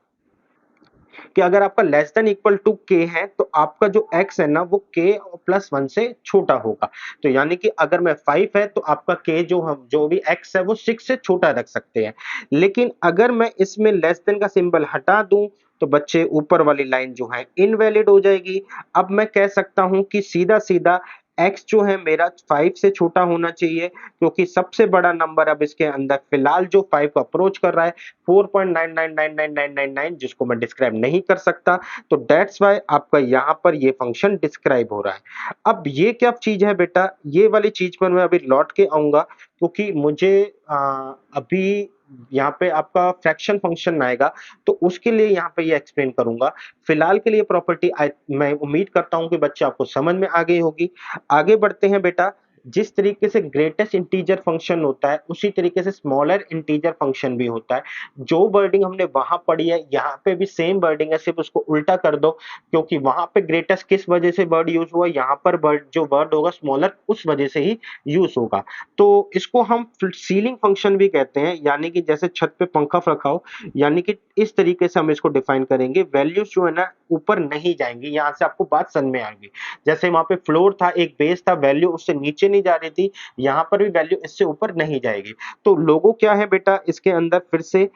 कि अगर आपका लेस देन इक्वल टू के है तो आपका जो x है ना वो k प्लस 1 से छोटा होगा। तो यानी कि अगर मैं 5 है तो आपका k जो हम जो भी x है वो 6 से छोटा रख सकते हैं। लेकिन अगर मैं इसमें लेस देन का सिंबल हटा दूं तो बच्चे ऊपर वाली लाइन जो है इनवैलिड हो जाएगी। अब मैं कह सकता हूं कि सीधा सीधा x जो है मेरा 5 से छोटा होना चाहिए, क्योंकि सबसे बड़ा नंबर अब इसके अंदर फिलहाल जो 5 को अप्रोच कर रहा है 4.999999 जिसको मैं डिस्क्राइब नहीं कर सकता। तो दैट्स व्हाई आपका यहाँ पर ये फंक्शन डिस्क्राइब हो रहा है। अब ये क्या चीज है बेटा, ये वाली चीज पर मैं अभी लौट के आऊंगा, क्योंकि मुझे अभी यहाँ पे आपका फ्रैक्शन फंक्शन आएगा तो उसके लिए यहाँ पे ये एक्सप्लेन करूंगा। फिलहाल के लिए प्रॉपर्टी मैं उम्मीद करता हूँ कि बच्चे आपको समझ में आ गई होगी। आगे बढ़ते हैं बेटा। जिस तरीके से ग्रेटेस्ट इंटीजर फंक्शन होता है उसी तरीके से स्मॉलर इंटीजर फंक्शन भी होता है। जो वर्डिंग हमने वहां पढ़ी है यहाँ पे भी सेम वर्डिंग है, सिर्फ उसको उल्टा कर दो, क्योंकि वहां पे ग्रेटेस्ट किस वजह से वर्ड यूज हुआ, यहाँ पर वर्ड जो वर्ड होगा स्मॉलर उस वजह से ही यूज होगा। तो इसको हम सीलिंग फंक्शन भी कहते हैं, यानी कि जैसे छत पे पंखा रखा हो, यानी कि इस तरीके से हम इसको डिफाइन करेंगे। वैल्यूज जो है ना ऊपर नहीं जाएंगी, यहाँ से आपको बात समझ में आएगी। जैसे वहां पे फ्लोर था, एक बेस था, वैल्यू उससे नीचे नहीं जा रही थी, यहाँ पर भी वैल्यू इससे ऊपर नहीं जाएगी। तो लोगो क्या है बेटा इसके अंदर, फिर से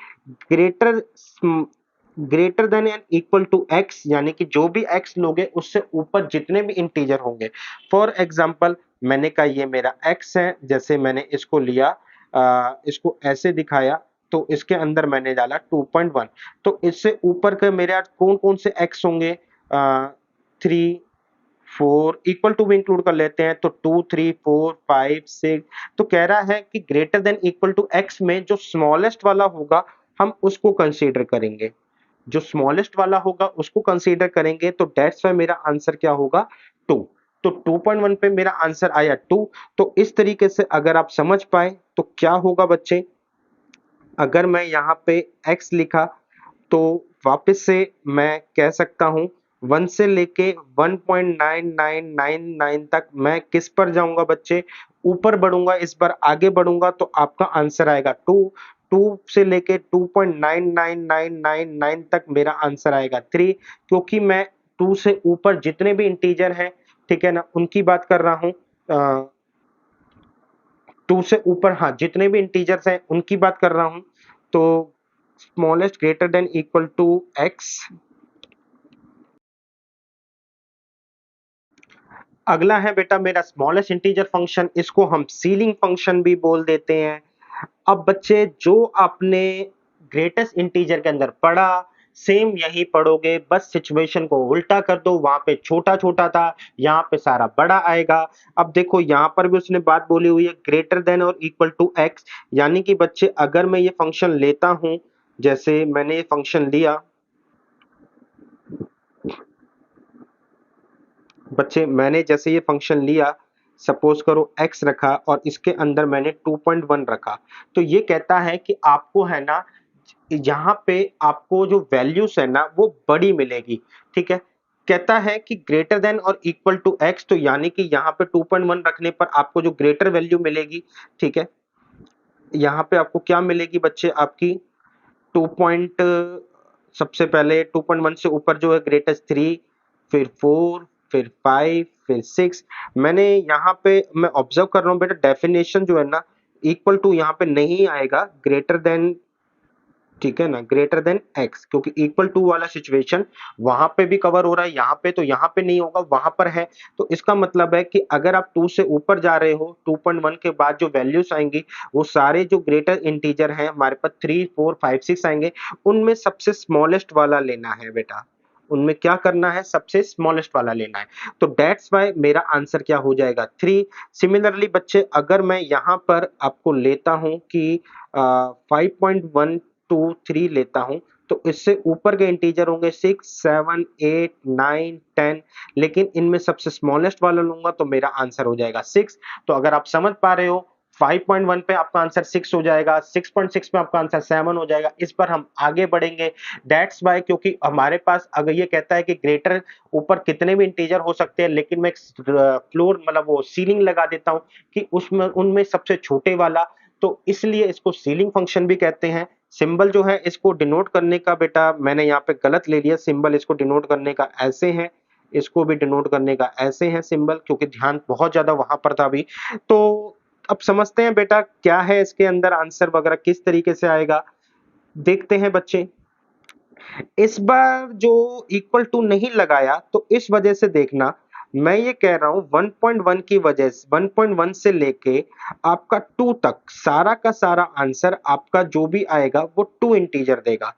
greater greater than and equal to x, यानी कि जो भी एक्स लोगे उससे ऊपर जितने भी इंटीजर होंगे। फॉर एग्जाम्पल मैंने कहा ये मेरा एक्स है, जैसे मैंने इसको लिया, इसको ऐसे दिखाया, तो इसके अंदर मैंने डाला 2.1, तो इससे ऊपर के मेरे कौन कौन से एक्स होंगे, 3 4 इक्वल टू भी इंक्लूड कर लेते हैं तो 2 3 4 5 6। तो कह रहा है कि greater than equal to x में जो स्मॉलेस्ट वाला होगा हम उसको कंसीडर करेंगे, जो स्मॉलेस्ट वाला होगा उसको कंसीडर करेंगे। तो दैट्स वाई मेरा आंसर क्या होगा, 2। तो 2.1 पे मेरा आंसर आया 2। तो इस तरीके से अगर आप समझ पाए तो क्या होगा बच्चे, अगर मैं यहाँ पे x लिखा तो वापस से मैं कह सकता हूँ 1 से लेके 1.9999 तक मैं किस पर जाऊंगा बच्चे, ऊपर बढ़ूंगा, इस बार आगे बढ़ूंगा तो आपका आंसर आएगा 2। 2 से लेके 2.99999 तक मेरा आंसर आएगा 3, क्योंकि मैं 2 से ऊपर जितने भी इंटीजर हैं, ठीक है ना, उनकी बात कर रहा हूँ। 2 से ऊपर हाँ जितने भी इंटीजर्स हैं उनकी बात कर रहा हूँ। तो smallest greater than equal to x. अगला है बेटा मेरा स्मॉलेस्ट इंटीजर फंक्शन, इसको हम सीलिंग फंक्शन भी बोल देते हैं। अब बच्चे जो आपने ग्रेटेस्ट इंटीजर के अंदर पढ़ा सेम यही पढ़ोगे, बस सिचुएशन को उल्टा कर दो, वहां पे छोटा छोटा था यहाँ पे सारा बड़ा आएगा। अब देखो यहाँ पर भी उसने बात बोली हुई है ग्रेटर देन और इक्वल टू एक्स, यानी कि बच्चे अगर मैं ये फंक्शन लेता हूं, जैसे मैंने ये फंक्शन लिया, बच्चे मैंने जैसे ये फंक्शन लिया, सपोज करो x रखा और इसके अंदर मैंने 2.1 रखा, तो ये कहता है कि आपको है ना यहाँ पे आपको जो वैल्यूज है ना वो बड़ी मिलेगी, ठीक है। कहता है कि ग्रेटर देन और इक्वल टू x, तो यानी कि यहाँ पे 2.1 रखने पर आपको जो ग्रेटर वैल्यू मिलेगी, ठीक है, यहाँ पे आपको क्या मिलेगी बच्चे, आपकी 2 पॉइंट, सबसे पहले 2.1 से ऊपर जो है ग्रेटेस्ट 3, फिर 4, फिर 5, फिर 6। मैंने यहाँ पे मैं ऑब्जर्व कर रहा हूँ बेटा डेफिनेशन जो है ना इक्वल टू यहाँ पे नहीं आएगा, ग्रेटर देन, ठीक है ना, ग्रेटर देन एक्स, क्योंकि इक्वल टू वाला सिचुएशन वहां पे भी कवर हो रहा है, यहाँ पे तो यहाँ पे नहीं होगा, वहां पर है। तो इसका मतलब है कि अगर आप 2 से ऊपर जा रहे हो 2.1 के बाद जो वैल्यूज आएंगी वो सारे जो ग्रेटर इंटीजर हैं हमारे पास 3 4 5 6 आएंगे, उनमें सबसे स्मॉलेस्ट वाला लेना है बेटा, उनमें क्या करना है, सबसे स्मॉलेस्ट वाला लेना है। तो दैट्स वाई मेरा आंसर क्या हो जाएगा 3। सिमिलरली बच्चे अगर मैं यहाँ पर आपको लेता हूँ कि 5.123 लेता हूं, तो इससे ऊपर के इंटीजर होंगे 6 7 8 9 10, लेकिन इनमें सबसे स्मॉलेस्ट वाला लूंगा तो मेरा आंसर हो जाएगा 6। तो अगर आप समझ पा रहे हो 5.1 पे आपका आंसर 6 हो जाएगा, 6.6 पे आपका आंसर 7 हो जाएगा, इस पर हम आगे बढ़ेंगे। दैट्स वाई क्योंकि हमारे पास अगर ये कहता है कि ग्रेटर ऊपर कितने भी इंटीजर हो सकते हैं, लेकिन मैं फ्लोर मतलब वो सीलिंग लगा देता हूं कि उसमें उनमें सबसे छोटे वाला, तो इसलिए इसको सीलिंग फंक्शन भी कहते हैं। सिंबल जो है इसको डिनोट करने का बेटा मैंने यहाँ पे गलत ले लिया, सिंबल इसको डिनोट करने का ऐसे है, इसको भी डिनोट करने का ऐसे है सिंबल, क्योंकि ध्यान बहुत ज्यादा वहां पर था अभी। तो अब समझते हैं बेटा क्या है इसके अंदर आंसर वगैरह किस तरीके से आएगा, देखते हैं बच्चे। इस बार जो इक्वल टू नहीं लगाया तो इस वजह से देखना, मैं ये कह रहा हूं 1.1 की वजह से 1.1 से लेके आपका 2 तक सारा का सारा आंसर आपका जो भी आएगा वो 2 इंटीजर देगा।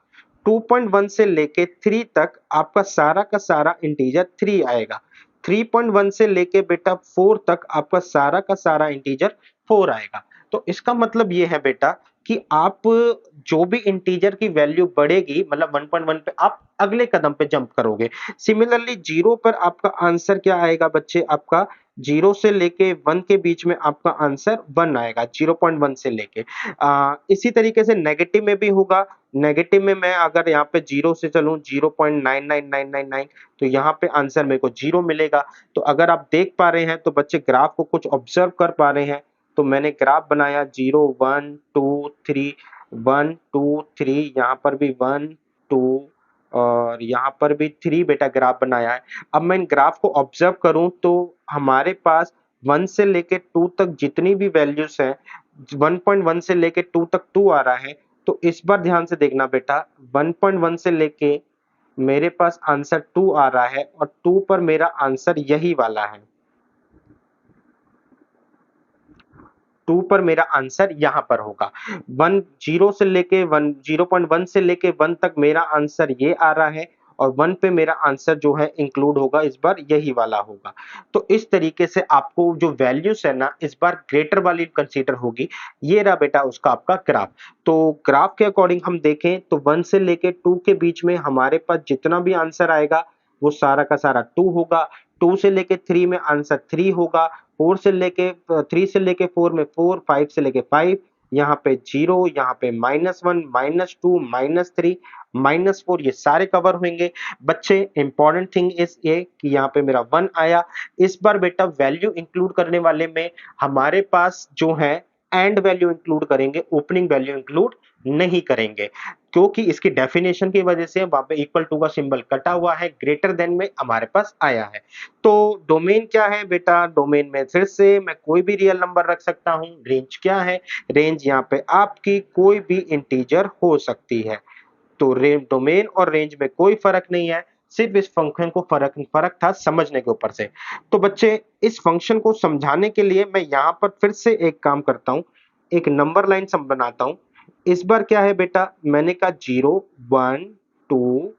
2.1 से लेके 3 तक आपका सारा का सारा इंटीजर 3 आएगा। 3.1 से लेके बेटा 4 तक आपका सारा का सारा इंटीजर 4 आएगा। तो इसका मतलब ये है बेटा कि आप जो भी इंटीजर की वैल्यू बढ़ेगी मतलब 1.1 पे आप अगले कदम पे जंप करोगे। सिमिलरली 0 पर आपका आंसर क्या आएगा बच्चे, आपका 0 से लेके 1 के बीच में आपका आंसर 1 आएगा 0.1 से लेके। इसी तरीके से नेगेटिव में भी होगा। नेगेटिव में मैं अगर यहाँ पे 0 से चलूं 0.99999 तो यहाँ पे आंसर मेरे को 0 मिलेगा। तो अगर आप देख पा रहे हैं तो बच्चे ग्राफ को कुछ ऑब्जर्व कर पा रहे हैं। तो मैंने ग्राफ बनाया 0 1 2 3 1 2 3, यहाँ पर भी 1 2 और यहाँ पर भी 3 बेटा ग्राफ बनाया है। अब मैं इन ग्राफ को ऑब्जर्व करूं तो हमारे पास 1 से लेके 2 तक जितनी भी वैल्यूज हैं 1.1 से लेके 2 तक 2 आ रहा है। तो इस बार ध्यान से देखना बेटा 1.1 से लेके मेरे पास आंसर 2 आ रहा है और 2 पर मेरा आंसर यही वाला है। 2 पर मेरा आंसर यहाँ पर होगा। 1 0 से लेके 1 0.1 से लेके 1 तक मेरा आंसर ये आ रहा है और 1 पे मेरा आंसर जो है इंक्लूड होगा इस बार यही वाला होगा। तो इस तरीके से आपको जो वैल्यूज है ना इस बार ग्रेटर वाली कंसीडर होगी। ये रहा बेटा उसका आपका ग्राफ। तो ग्राफ के अकॉर्डिंग हम देखें तो 1 से लेके 2 के बीच में हमारे पास जितना भी आंसर आएगा वो सारा का सारा 2 होगा। 2 से लेके 3 में आंसर 3 होगा। 4 से लेके 3 से लेके 4 में 4, 5 से लेके 5, यहाँ पे 0, यहाँ पे -1, -2, -3, -4 ये सारे कवर होंगे। बच्चे इंपॉर्टेंट थिंग इज ये कि यहाँ पे मेरा 1 आया। इस बार बेटा वैल्यू इंक्लूड करने वाले में हमारे पास जो है एंड वैल्यू इंक्लूड करेंगे, ओपनिंग वैल्यू इंक्लूड नहीं करेंगे, क्योंकि इसकी डेफिनेशन की वजह से वहां पे इक्वल टू का सिंबल कटा हुआ है, ग्रेटर देन में हमारे पास आया है। तो डोमेन क्या है बेटा, डोमेन में फिर से मैं कोई भी रियल नंबर रख सकता हूं। रेंज क्या है, रेंज यहाँ पे आपकी कोई भी इंटीजर हो सकती है। तो डोमेन और रेंज में कोई फर्क नहीं है, सिर्फ इस फंक्शन को फर्क था समझने के ऊपर से। तो बच्चे इस फंक्शन को समझाने के लिए मैं यहाँ पर फिर से एक काम करता हूँ, एक नंबर लाइन सम बनाता हूँ। इस बार क्या है बेटा, मैंने कहा 0 1 2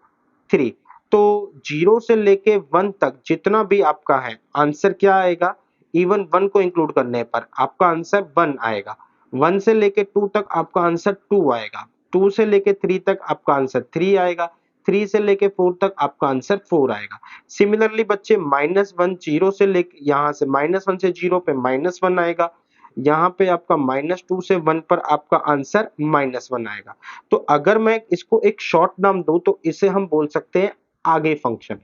3, तो 0 से लेके 1 तक जितना भी आपका है आंसर क्या आएगा, इवन 1 को इंक्लूड करने पर आपका आंसर 1 आएगा। 1 से लेके 2 तक आपका आंसर 2 आएगा। 2 से लेके 3 तक आपका आंसर 3 आएगा। 3 से लेके 4 तक आपका आंसर 4 आएगा। सिमिलरली बच्चे -1 0 से लेके यहाँ से -1 से 0 पे -1 आएगा। यहाँ पे आपका -2 से 1 पर आपका आंसर -1 आएगा। तो अगर मैं इसको एक शॉर्ट नाम दूं तो इसे हम बोल सकते हैं आगे फंक्शन।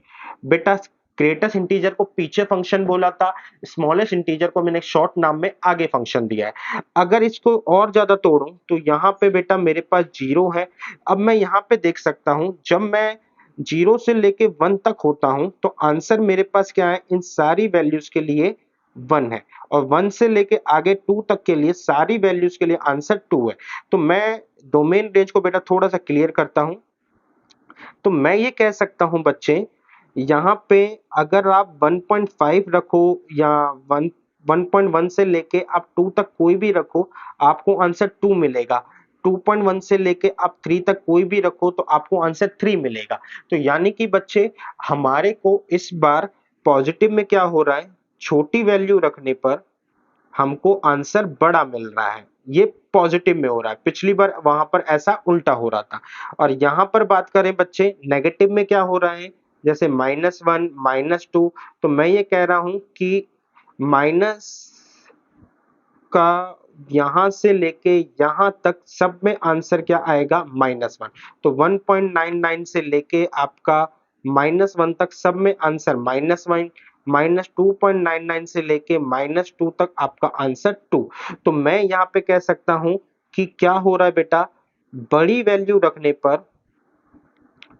बेटा ग्रेटेस्ट इंटीजर को पीछे फंक्शन बोला था, स्मॉलेस्ट इंटीजर को मैंने शॉर्ट नाम में आगे फंक्शन दिया है। अगर इसको और ज्यादा तोड़ूं तो यहाँ पे बेटा मेरे पास 0 है। अब मैं यहाँ पे देख सकता हूं जब मैं 0 से लेके 1 तक होता हूं तो आंसर मेरे पास क्या है, इन सारी वैल्यूज के लिए 1 है और 1 से लेके आगे 2 तक के लिए सारी वैल्यूज के लिए आंसर 2 है। तो मैं डोमेन रेंज को बेटा थोड़ा सा क्लियर करता हूं। तो मैं ये कह सकता हूं बच्चे, यहाँ पे अगर आप 1.5 रखो या 1.1 से लेके आप 2 तक कोई भी रखो आपको आंसर 2 मिलेगा। 2.1 से लेके आप 3 तक कोई भी रखो तो आपको आंसर 3 मिलेगा। तो यानी कि बच्चे हमारे को इस बार पॉजिटिव में क्या हो रहा है, छोटी वैल्यू रखने पर हमको आंसर बड़ा मिल रहा है। ये पॉजिटिव में हो रहा है, पिछली बार वहां पर ऐसा उल्टा हो रहा था। और यहां पर बात करें बच्चे नेगेटिव में क्या हो रहा है, जैसे -1 -2, तो मैं ये कह रहा हूं कि माइनस का यहां से लेके यहां तक सब में आंसर क्या आएगा, -1। तो 1.99 से लेके आपका -1 तक सब में आंसर -1, -2.99 से लेके -2 तक आपका आंसर 2। तो मैं यहाँ पे कह सकता हूं कि क्या हो रहा है बेटा, बड़ी वैल्यू रखने पर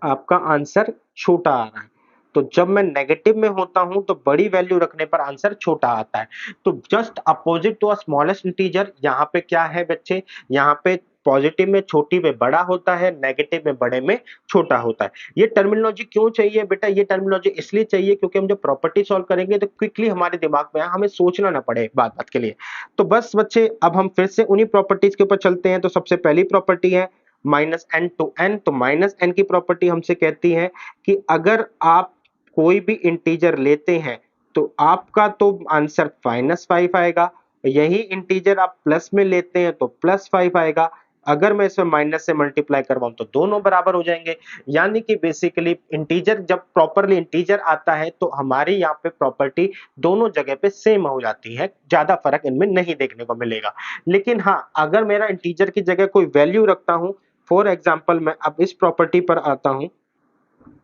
आपका आंसर छोटा आ रहा है। तो जब मैं नेगेटिव में होता हूं तो बड़ी वैल्यू रखने पर आंसर छोटा आता है। तो just opposite to a smallest integer, यहाँ पे क्या है बच्चे, यहाँ पे पॉजिटिव में छोटी में बड़ा होता है, नेगेटिव में बड़े में छोटा होता है। ये टर्मिनोलॉजी क्यों चाहिए बेटा, ये टर्मिनोलॉजी इसलिए चाहिए क्योंकि हम जब प्रॉपर्टी सॉल्व करेंगे तो क्विकली हमारे दिमाग में हमें सोचना ना पड़े बात बात के लिए। तो बस बच्चे अब हम फिर से उन्हीं प्रॉपर्टीज के ऊपर चलते हैं। तो सबसे पहली प्रॉपर्टी है माइनस एन टू एन। तो माइनस एन की प्रॉपर्टी हमसे कहती है कि अगर आप कोई भी इंटीजर लेते हैं तो आपका तो आंसर -5 आएगा, यही इंटीजर आप प्लस में लेते हैं तो +5 आएगा। अगर मैं इसमें माइनस से मल्टीप्लाई करवाऊं तो दोनों बराबर हो जाएंगे। यानी कि बेसिकली इंटीजर जब प्रॉपरली इंटीजर आता है तो हमारी यहाँ पे प्रॉपर्टी दोनों जगह पे सेम हो जाती है, ज्यादा फर्क इनमें नहीं देखने को मिलेगा। लेकिन हाँ, अगर मेरा इंटीजर की जगह कोई वैल्यू रखता हूं, फॉर एग्जाम्पल मैं अब इस प्रॉपर्टी पर आता हूं।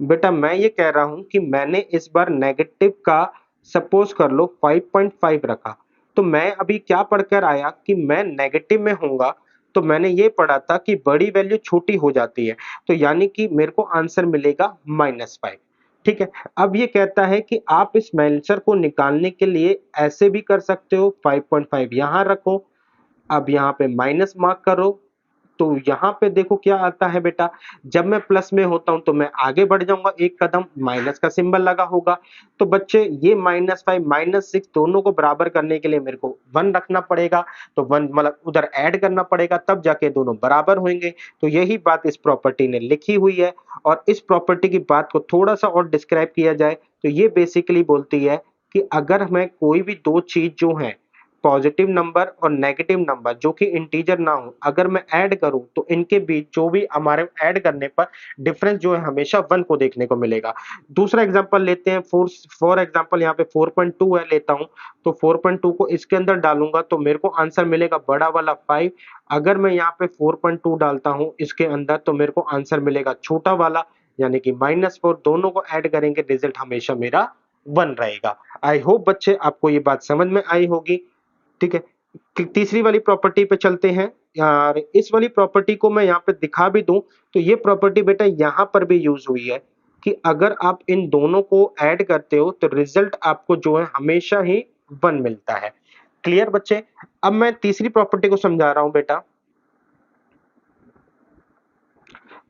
बेटा मैं ये कह रहा हूं कि मैंने इस बार नेगेटिव का सपोज कर लो 5.5 रखा। तो मैं अभी क्या पढ़कर आया कि मैं नेगेटिव में होऊंगा तो मैंने ये पढ़ा था कि बड़ी वैल्यू छोटी हो जाती है। तो यानी कि मेरे को आंसर मिलेगा -5। ठीक है। अब ये कहता है कि आप इस आंसर को निकालने के लिए ऐसे भी कर सकते हो, 5.5 यहां रखो, अब यहाँ पे माइनस मार्क करो। तो यहाँ पे देखो क्या आता है बेटा, जब मैं प्लस में होता हूं तो मैं आगे बढ़ जाऊंगा एक कदम, माइनस का सिंबल लगा होगा। तो बच्चे ये -5 -6 दोनों को बराबर करने के लिए मेरे को 1 रखना पड़ेगा। तो 1 मतलब उधर ऐड करना पड़ेगा, तब जाके दोनों बराबर होंगे। तो यही बात इस प्रॉपर्टी ने लिखी हुई है। और इस प्रॉपर्टी की बात को थोड़ा सा और डिस्क्राइब किया जाए तो ये बेसिकली बोलती है कि अगर मैं कोई भी दो चीज जो है, पॉजिटिव नंबर और नेगेटिव नंबर जो कि इंटीजर ना हो, अगर मैं ऐड करूं तो इनके बीच जो भी हमारे ऐड करने पर डिफरेंस जो है हमेशा 1 को देखने को मिलेगा। दूसरा एग्जांपल लेते हैं, फॉर एग्जांपल यहाँ पे 4.2 है लेता हूं। तो 4.2 को इसके अंदर डालूंगा तो मेरे को आंसर मिलेगा बड़ा वाला 5। अगर मैं यहाँ पे 4.2 डालता हूं इसके अंदर तो मेरे को आंसर मिलेगा छोटा वाला, यानी कि -4। दोनों को ऐड करेंगे रिजल्ट हमेशा मेरा 1 रहेगा। आई होप बच्चे आपको ये बात समझ में आई होगी। ठीक है। तीसरी वाली प्रॉपर्टी पे चलते हैं यार। इस वाली प्रॉपर्टी को मैं यहाँ पे दिखा भी दूं तो ये प्रॉपर्टी बेटा यहाँ पर भी यूज हुई है कि अगर आप इन दोनों को ऐड करते हो तो रिजल्ट आपको जो है हमेशा ही 1 मिलता है। क्लियर बच्चे। अब मैं तीसरी प्रॉपर्टी को समझा रहा हूं बेटा।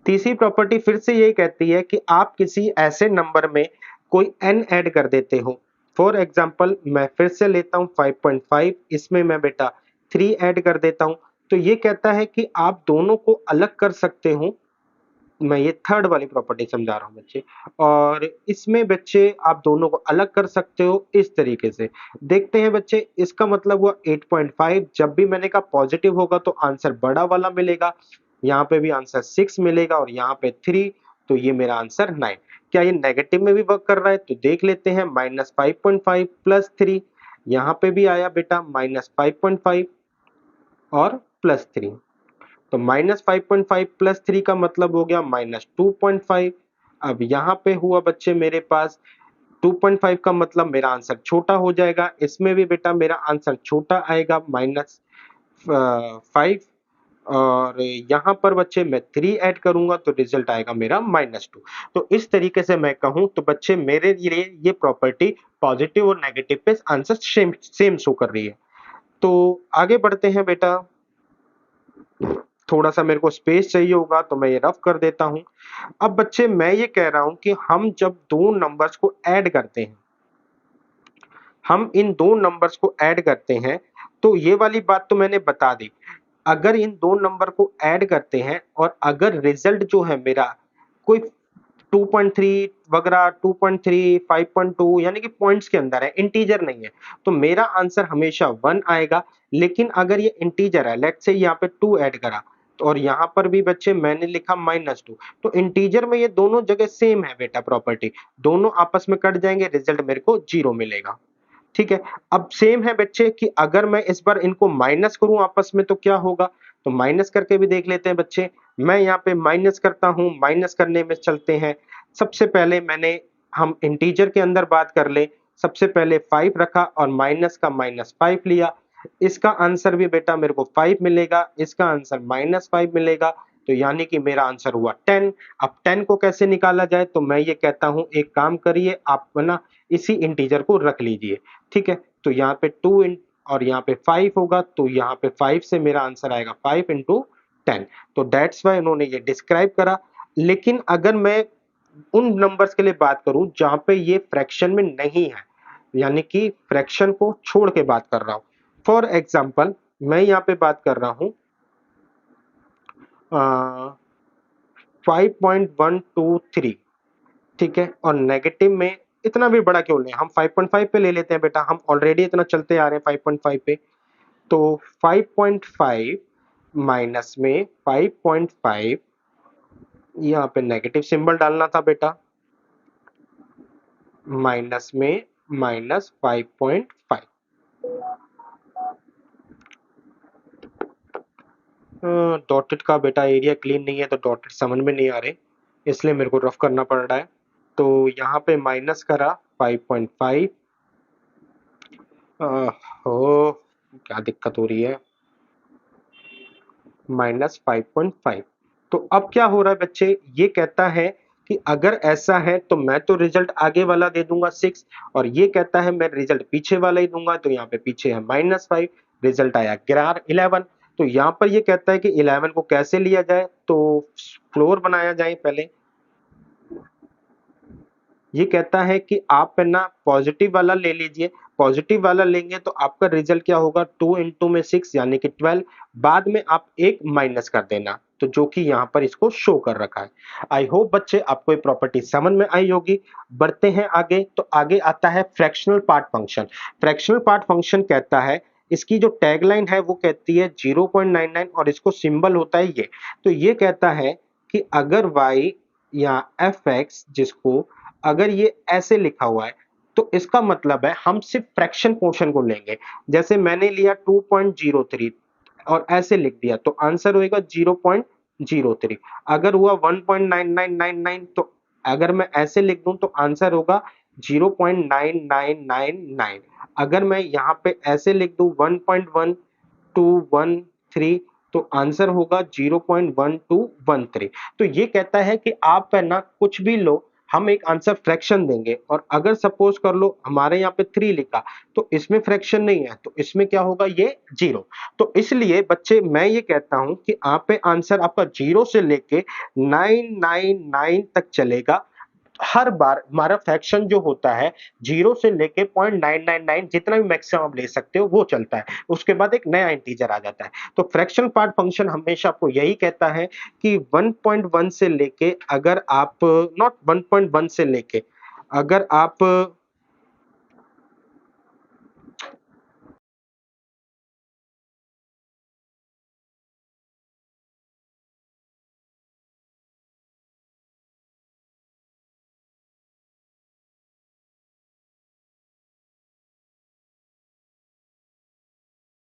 तीसरी प्रॉपर्टी फिर से यही कहती है कि आप किसी ऐसे नंबर में कोई n ऐड कर देते हो। फॉर एग्जाम्पल मैं फिर से लेता हूं 5.5, इसमें मैं बेटा 3 ऐड कर देता हूं। तो ये कहता है कि आप दोनों को अलग कर सकते हो। मैं ये थर्ड वाली प्रॉपर्टी समझा रहा हूँ बच्चे। और इसमें बच्चे आप दोनों को अलग कर सकते हो इस तरीके से। देखते हैं बच्चे, इसका मतलब हुआ 8.5। जब भी मैंने कहा पॉजिटिव होगा तो आंसर बड़ा वाला मिलेगा, यहाँ पे भी आंसर 6 मिलेगा और यहाँ पे 3। तो ये मेरा आंसर 9। क्या ये नेगेटिव में भी वर्क कर रहा है तो देख लेते हैं। -5.5 प्लस 3, यहाँ पे भी आया बेटा -5.5 और +3। तो -5.5 प्लस 3 का मतलब हो गया -2.5। अब यहाँ पे हुआ बच्चे मेरे पास 2.5 का मतलब मेरा आंसर छोटा हो जाएगा। इसमें भी बेटा मेरा आंसर छोटा आएगा -5। और यहाँ पर बच्चे मैं 3 ऐड करूंगा तो रिजल्ट आएगा मेरा -2। तो इस तरीके से मैं कहूँ तो बच्चे मेरे लिए ये प्रॉपर्टी पॉजिटिव और नेगेटिव पे आंसर सेम सेम शो कर रही है। तो आगे बढ़ते हैं बेटा। थोड़ा सा मेरे को स्पेस चाहिए होगा तो मैं ये रफ कर देता हूं। अब बच्चे मैं ये कह रहा हूं कि हम जब दो नंबर्स को ऐड करते हैं, हम इन दो नंबर्स को ऐड करते हैं तो ये वाली बात तो मैंने बता दी। अगर इन दो नंबर को ऐड करते हैं और अगर रिजल्ट जो है मेरा कोई 2.3 वगैरह 2.3 5.2 यानी कि पॉइंट्स के अंदर है, इंटीजर नहीं है, तो मेरा आंसर हमेशा 1 आएगा। लेकिन अगर ये इंटीजर है, लेट्स से यहाँ पे 2 ऐड करा तो और यहाँ पर भी बच्चे मैंने लिखा -2, तो इंटीजर में ये दोनों जगह सेम है बेटा प्रॉपर्टी, दोनों आपस में कट जाएंगे, रिजल्ट मेरे को 0 मिलेगा। ठीक है। अब सेम है बच्चे कि अगर मैं इस बार इनको माइनस करूं आपस में तो क्या होगा, तो माइनस करके भी देख लेते हैं बच्चे। मैं यहाँ पे माइनस करता हूं, माइनस करने में चलते हैं। सबसे पहले हम इंटीजर के अंदर बात कर ले। सबसे पहले 5 रखा और माइनस का -5 लिया। इसका आंसर भी बेटा मेरे को 5 मिलेगा, इसका आंसर -5 मिलेगा। तो यानी कि मेरा आंसर हुआ 10। अब 10 को कैसे निकाला जाए, तो मैं ये कहता हूं एक काम करिए, आप ना इसी इंटीजर को रख लीजिए, ठीक है। तो यहाँ पे 2 और यहाँ पे 5 होगा, तो यहाँ पे 5 से मेरा आंसर आएगा 5 इंटू 10। तो दैट्स वाई उन्होंने ये डिस्क्राइब करा। लेकिन अगर मैं उन नंबर्स के लिए बात करूं जहां पे ये फ्रैक्शन में नहीं है, यानी कि फ्रैक्शन को छोड़ के बात कर रहा हूं, फॉर एग्जाम्पल मैं यहाँ पे बात कर रहा हूं 5.123, ठीक है, और नेगेटिव में इतना भी बड़ा क्यों लें, हम 5.5 पे ले लेते हैं बेटा, हम ऑलरेडी इतना चलते आ रहे हैं 5.5 पे। तो 5.5 माइनस में 5.5, यहाँ पे नेगेटिव सिंबल डालना था बेटा, माइनस में माइनस 5.5। डॉटेड का बेटा एरिया क्लीन नहीं है तो डॉटेड समझ में नहीं आ रहे, इसलिए मेरे को रफ करना पड़ रहा है। तो यहाँ पे माइनस करा 5.5, हो क्या दिक्कत हो रही है, माइनस 5.5। तो अब क्या हो रहा है बच्चे, ये कहता है कि अगर ऐसा है तो मैं तो रिजल्ट आगे वाला दे दूंगा 6, और ये कहता है मैं रिजल्ट पीछे वाला ही दूंगा, तो यहाँ पे पीछे है -5, रिजल्ट आया 11। तो यहाँ पर ये कहता है कि 11 को कैसे लिया जाए, तो फ्लोर बनाया जाए पहले। ये कहता है कि आप है ना पॉजिटिव वाला ले लीजिए, पॉजिटिव वाला लेंगे तो आपका रिजल्ट क्या होगा, 2 इंटू में 6 यानी कि 12, बाद में आप एक माइनस कर देना, तो जो कि यहाँ पर इसको शो कर रखा है। आई होप बच्चे आपको ये प्रॉपर्टी समझ में आई होगी। बढ़ते हैं आगे, तो आगे आता है fractional part function. Fractional part function कहता है, इसकी जो टैगलाइन है वो कहती है 0.99 और इसको सिंबल होता है ये। तो ये कहता है कि अगर y या fx, जिसको अगर ये ऐसे लिखा हुआ है, तो इसका मतलब है हम सिर्फ फ्रैक्शन पोर्शन को लेंगे। जैसे मैंने लिया 2.03 और ऐसे लिख दिया, तो आंसर होएगा 0.03। अगर हुआ 1.9999, तो अगर मैं ऐसे लिख दूं तो आंसर होगा 0.9999। अगर मैं यहाँ पे ऐसे लिख दूं 1.1213, तो आंसर होगा 0.1213। तो ये कहता है कि आप है ना कुछ भी लो, हम एक आंसर फ्रैक्शन देंगे, और अगर सपोज कर लो हमारे यहाँ पे 3 लिखा, तो इसमें फ्रैक्शन नहीं है, तो इसमें क्या होगा, ये 0। तो इसलिए बच्चे मैं ये कहता हूं कि आप पे आंसर आपका 0 से लेके 999 तक चलेगा। हर बार हमारा फ्रैक्शन जो होता है 0 से लेके 0.999 जितना भी मैक्सिमम आप ले सकते हो वो चलता है, उसके बाद एक नया इंटीजर आ जाता है। तो फ्रैक्शन पार्ट फंक्शन हमेशा आपको यही कहता है कि 1.1 से लेके, अगर आप नॉट 1.1 से लेके, अगर आप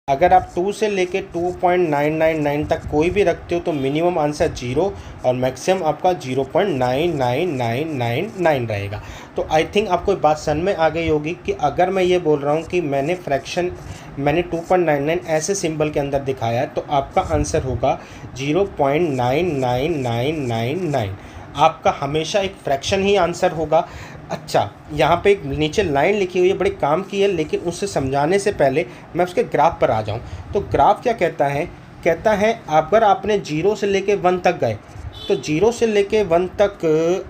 अगर आप 2 से लेके 2.999 तक कोई भी रखते हो तो मिनिमम आंसर 0 और मैक्सिमम आपका 0.99999 रहेगा। तो आई थिंक आपको बात समझ में आ गई होगी कि अगर मैं ये बोल रहा हूँ कि मैंने 2.99 ऐसे सिंबल के अंदर दिखाया है, तो आपका आंसर होगा 0.99999। आपका हमेशा एक फ्रैक्शन ही आंसर होगा। अच्छा, यहाँ पे एक नीचे लाइन लिखी हुई है, बड़े काम की है, लेकिन उससे समझाने से पहले मैं उसके ग्राफ पर आ जाऊँ। तो ग्राफ क्या कहता है, कहता है अगर आपने 0 से लेके 1 तक गए, तो 0 से लेके 1 तक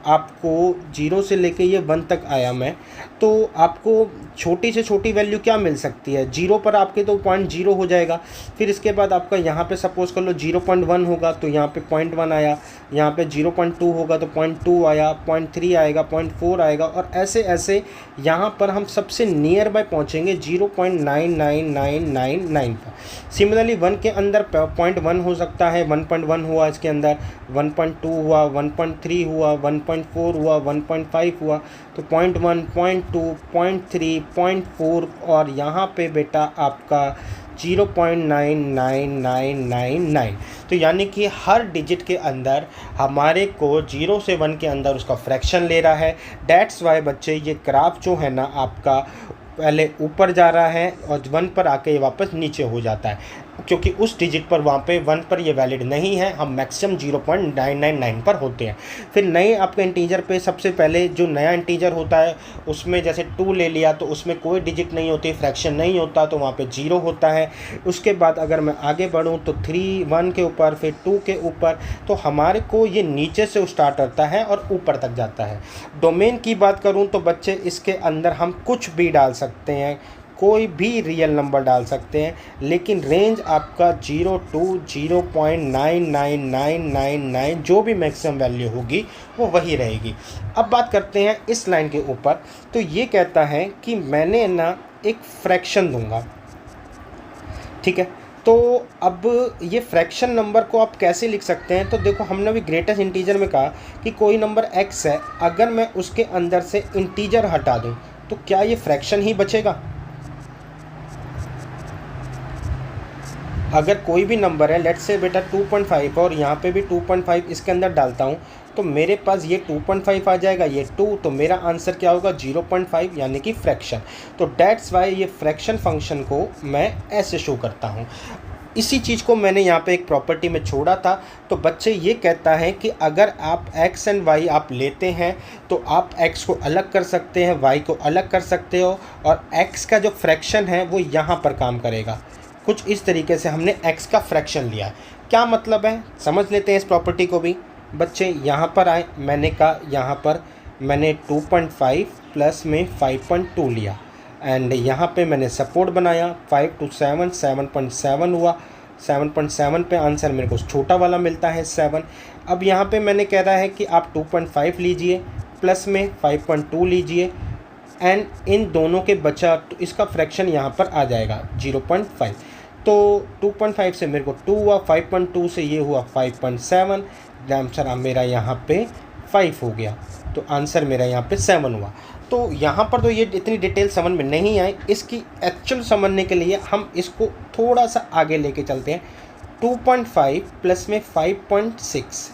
आपको 0 से लेके ये 1 तक आया मैं, तो आपको छोटी से छोटी वैल्यू क्या मिल सकती है, 0 पर आपके तो 0.0 हो जाएगा। फिर इसके बाद आपका यहाँ पे सपोज कर लो 0.1 होगा तो यहाँ पे 0.1 आया, यहाँ पे 0.2 होगा तो 0.2 आया, 0.3 आएगा, 0.4 आएगा, और ऐसे ऐसे यहाँ पर हम सबसे नियर बाय पहुँचेंगे 0.99999 पर। सिमिलरली 1 के अंदर 0.1 हो सकता है, 1.1 हुआ इसके अंदर, 1.2 हुआ, 1.3 हुआ, 1.4 हुआ, 1.5 हुआ, तो 0.1, 0.2, 0.3, 0.4 और यहाँ पे बेटा आपका 0.99999। तो यानी कि हर डिजिट के अंदर हमारे को 0 से 1 के अंदर उसका फ्रैक्शन ले रहा है। डैट्स वाई बच्चे ये ग्राफ जो है ना आपका पहले ऊपर जा रहा है और 1 पर आके वापस नीचे हो जाता है। क्योंकि उस डिजिट पर वहाँ पे 1 पर ये वैलिड नहीं है, हम मैक्सिमम 0.999 पर होते हैं। फिर नए आपके इंटीजर पे सबसे पहले जो नया इंटीजर होता है उसमें जैसे 2 ले लिया तो उसमें कोई डिजिट नहीं होती, फ्रैक्शन नहीं होता, तो वहाँ पे 0 होता है। उसके बाद अगर मैं आगे बढ़ूँ तो 3 1 के ऊपर, फिर 2 के ऊपर, तो हमारे को ये नीचे से स्टार्ट होता है और ऊपर तक जाता है। डोमेन की बात करूँ तो बच्चे इसके अंदर हम कुछ भी डाल सकते हैं, कोई भी रियल नंबर डाल सकते हैं, लेकिन रेंज आपका 0 to 0.99999 जो भी मैक्सिमम वैल्यू होगी वो वही रहेगी। अब बात करते हैं इस लाइन के ऊपर। तो ये कहता है कि मैंने ना एक फ्रैक्शन दूंगा, ठीक है। तो अब ये फ्रैक्शन नंबर को आप कैसे लिख सकते हैं? तो देखो, हमने अभी ग्रेटेस्ट इंटीजर में कहा कि कोई नंबर x है, अगर मैं उसके अंदर से इंटीजर हटा दूं तो क्या ये फ्रैक्शन ही बचेगा? अगर कोई भी नंबर है, लेट्स से बेटा 2.5 और यहाँ पे भी 2.5 इसके अंदर डालता हूँ तो मेरे पास ये 2.5 आ जाएगा, ये 2, तो मेरा आंसर क्या होगा? 0.5, यानी कि फ्रैक्शन। तो डेट्स वाई ये फ्रैक्शन फंक्शन को मैं ऐसे शो करता हूँ। इसी चीज़ को मैंने यहाँ पे एक प्रॉपर्टी में छोड़ा था। तो बच्चे ये कहता है कि अगर आप x एंड y आप लेते हैं तो आप x को अलग कर सकते हैं, y को अलग कर सकते हो, और x का जो फ्रैक्शन है वो यहाँ पर काम करेगा। कुछ इस तरीके से हमने x का फ्रैक्शन लिया है। क्या मतलब है, समझ लेते हैं इस प्रॉपर्टी को भी। बच्चे यहाँ पर आए, मैंने कहा यहाँ पर मैंने 2.5 प्लस में 5.2 लिया, एंड यहाँ पे मैंने सपोर्ट बनाया 5 to 7, 7.7 हुआ। 7.7 पे आंसर मेरे को छोटा वाला मिलता है 7। अब यहाँ पे मैंने कह रहा है कि आप 2.5 लीजिए प्लस में 5.2 लीजिए, एंड इन दोनों के बचा तो इसका फ्रैक्शन यहाँ पर आ जाएगा 0.5। तो 2.5 से मेरे को 2 हुआ, 5.2 से ये हुआ 5.7, आंसर मेरा यहाँ पे 5 हो गया, तो आंसर मेरा यहाँ पे 7 हुआ। तो यहाँ पर तो ये इतनी डिटेल समझ में नहीं आई, इसकी एक्चुअल समझने के लिए हम इसको थोड़ा सा आगे लेके चलते हैं। 2.5 प्लस में 5.6।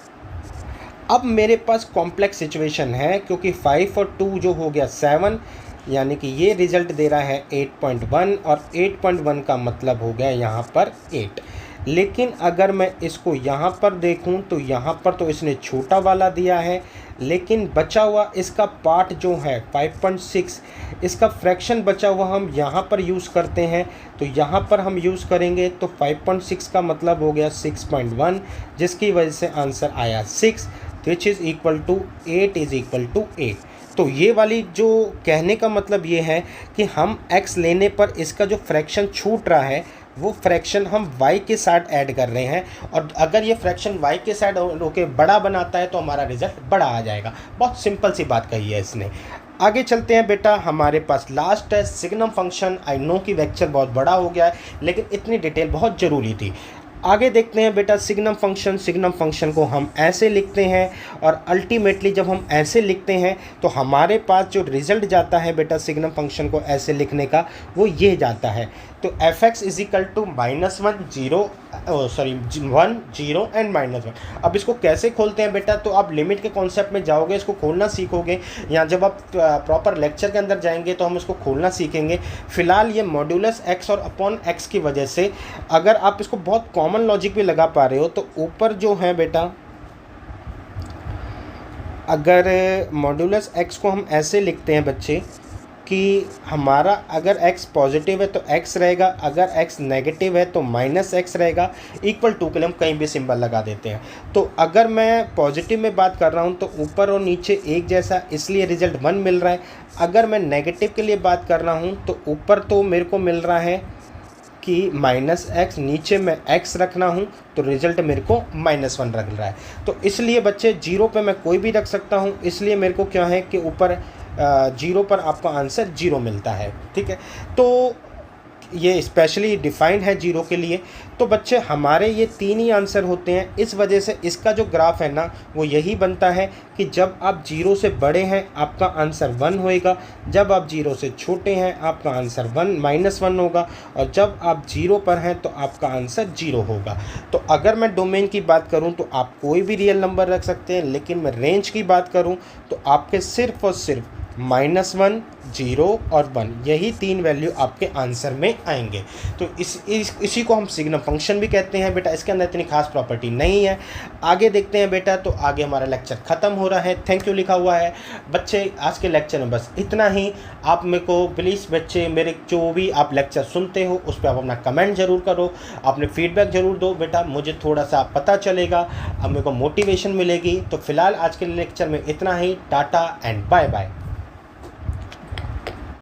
अब मेरे पास कॉम्प्लेक्स सिचुएशन है, क्योंकि 5 और 2 जो हो गया 7, यानी कि ये रिज़ल्ट दे रहा है 8.1, और 8.1 का मतलब हो गया यहाँ पर 8। लेकिन अगर मैं इसको यहाँ पर देखूँ तो यहाँ पर तो इसने छोटा वाला दिया है, लेकिन बचा हुआ इसका पार्ट जो है 5.6, इसका फ्रैक्शन बचा हुआ हम यहाँ पर यूज़ करते हैं। तो यहाँ पर हम यूज़ करेंगे तो 5.6 का मतलब हो गया 6.1, जिसकी वजह से आंसर आया 6, which is equal to 8 is equal to 8। तो ये वाली जो कहने का मतलब ये है कि हम x लेने पर इसका जो फ्रैक्शन छूट रहा है वो फ्रैक्शन हम y के साथ ऐड कर रहे हैं, और अगर ये फ्रैक्शन y के साथ होके बड़ा बनाता है तो हमारा रिजल्ट बड़ा आ जाएगा। बहुत सिंपल सी बात कही है इसने। आगे चलते हैं बेटा, हमारे पास लास्ट है सिग्नम फंक्शन। आई नो कि लेक्चर बहुत बड़ा हो गया है, लेकिन इतनी डिटेल बहुत ज़रूरी थी। आगे देखते हैं बेटा सिग्नम फंक्शन। सिग्नम फंक्शन को हम ऐसे लिखते हैं, और अल्टीमेटली जब हम ऐसे लिखते हैं तो हमारे पास जो रिजल्ट जाता है बेटा सिग्नम फंक्शन को ऐसे लिखने का, वो ये जाता है। तो f(x) is equal to -1 0 1 0 and -1। अब इसको कैसे खोलते हैं बेटा? तो आप लिमिट के कॉन्सेप्ट में जाओगे, इसको खोलना सीखोगे, या जब आप प्रॉपर लेक्चर के अंदर जाएंगे तो हम इसको खोलना सीखेंगे। फिलहाल ये मॉड्यूलस x और अपॉन x की वजह से अगर आप इसको बहुत कॉमन लॉजिक भी लगा पा रहे हो, तो ऊपर जो है बेटा, अगर मॉड्यूलस x को हम ऐसे लिखते हैं बच्चे कि हमारा अगर x पॉजिटिव है तो x रहेगा, अगर x नेगेटिव है तो -x रहेगा। इक्वल टू के लिए हम कहीं भी सिंबल लगा देते हैं। तो अगर मैं पॉजिटिव में बात कर रहा हूँ तो ऊपर और नीचे एक जैसा, इसलिए रिजल्ट 1 मिल रहा है। अगर मैं नेगेटिव के लिए बात कर रहा हूँ तो ऊपर तो मेरे को मिल रहा है कि -x, नीचे मैं x रखना हूँ तो रिजल्ट मेरे को -1 रख रहा है। तो इसलिए बच्चे 0 पे मैं कोई भी रख सकता हूँ, इसलिए मेरे को क्या है कि ऊपर 0 पर आपका आंसर 0 मिलता है। ठीक है, तो ये स्पेशली डिफाइंड है 0 के लिए। तो बच्चे हमारे ये 3 ही आंसर होते हैं। इस वजह से इसका जो ग्राफ है ना वो यही बनता है कि जब आप 0 से बड़े हैं आपका आंसर 1 होएगा, जब आप 0 से छोटे हैं आपका आंसर -1 होगा, और जब आप 0 पर हैं तो आपका आंसर 0 होगा। तो अगर मैं डोमेन की बात करूं तो आप कोई भी रियल नंबर रख सकते हैं, लेकिन मैं रेंज की बात करूं तो आपके सिर्फ और सिर्फ -1, 0 और 1, यही 3 वैल्यू आपके आंसर में आएंगे। तो इसी को हम सिग्नम फंक्शन भी कहते हैं बेटा। इसके अंदर इतनी खास प्रॉपर्टी नहीं है। आगे देखते हैं बेटा। तो आगे हमारा लेक्चर ख़त्म हो रहा है। थैंक यू लिखा हुआ है बच्चे। आज के लेक्चर में बस इतना ही। आप मेरे को प्लीज़ बच्चे, मेरे जो भी आप लेक्चर सुनते हो उस पर आप अपना कमेंट ज़रूर करो, अपने फीडबैक ज़रूर दो बेटा, मुझे थोड़ा सा पता चलेगा, अब मेरे को मोटिवेशन मिलेगी। तो फिलहाल आज के लेक्चर में इतना ही। Tata and bye bye.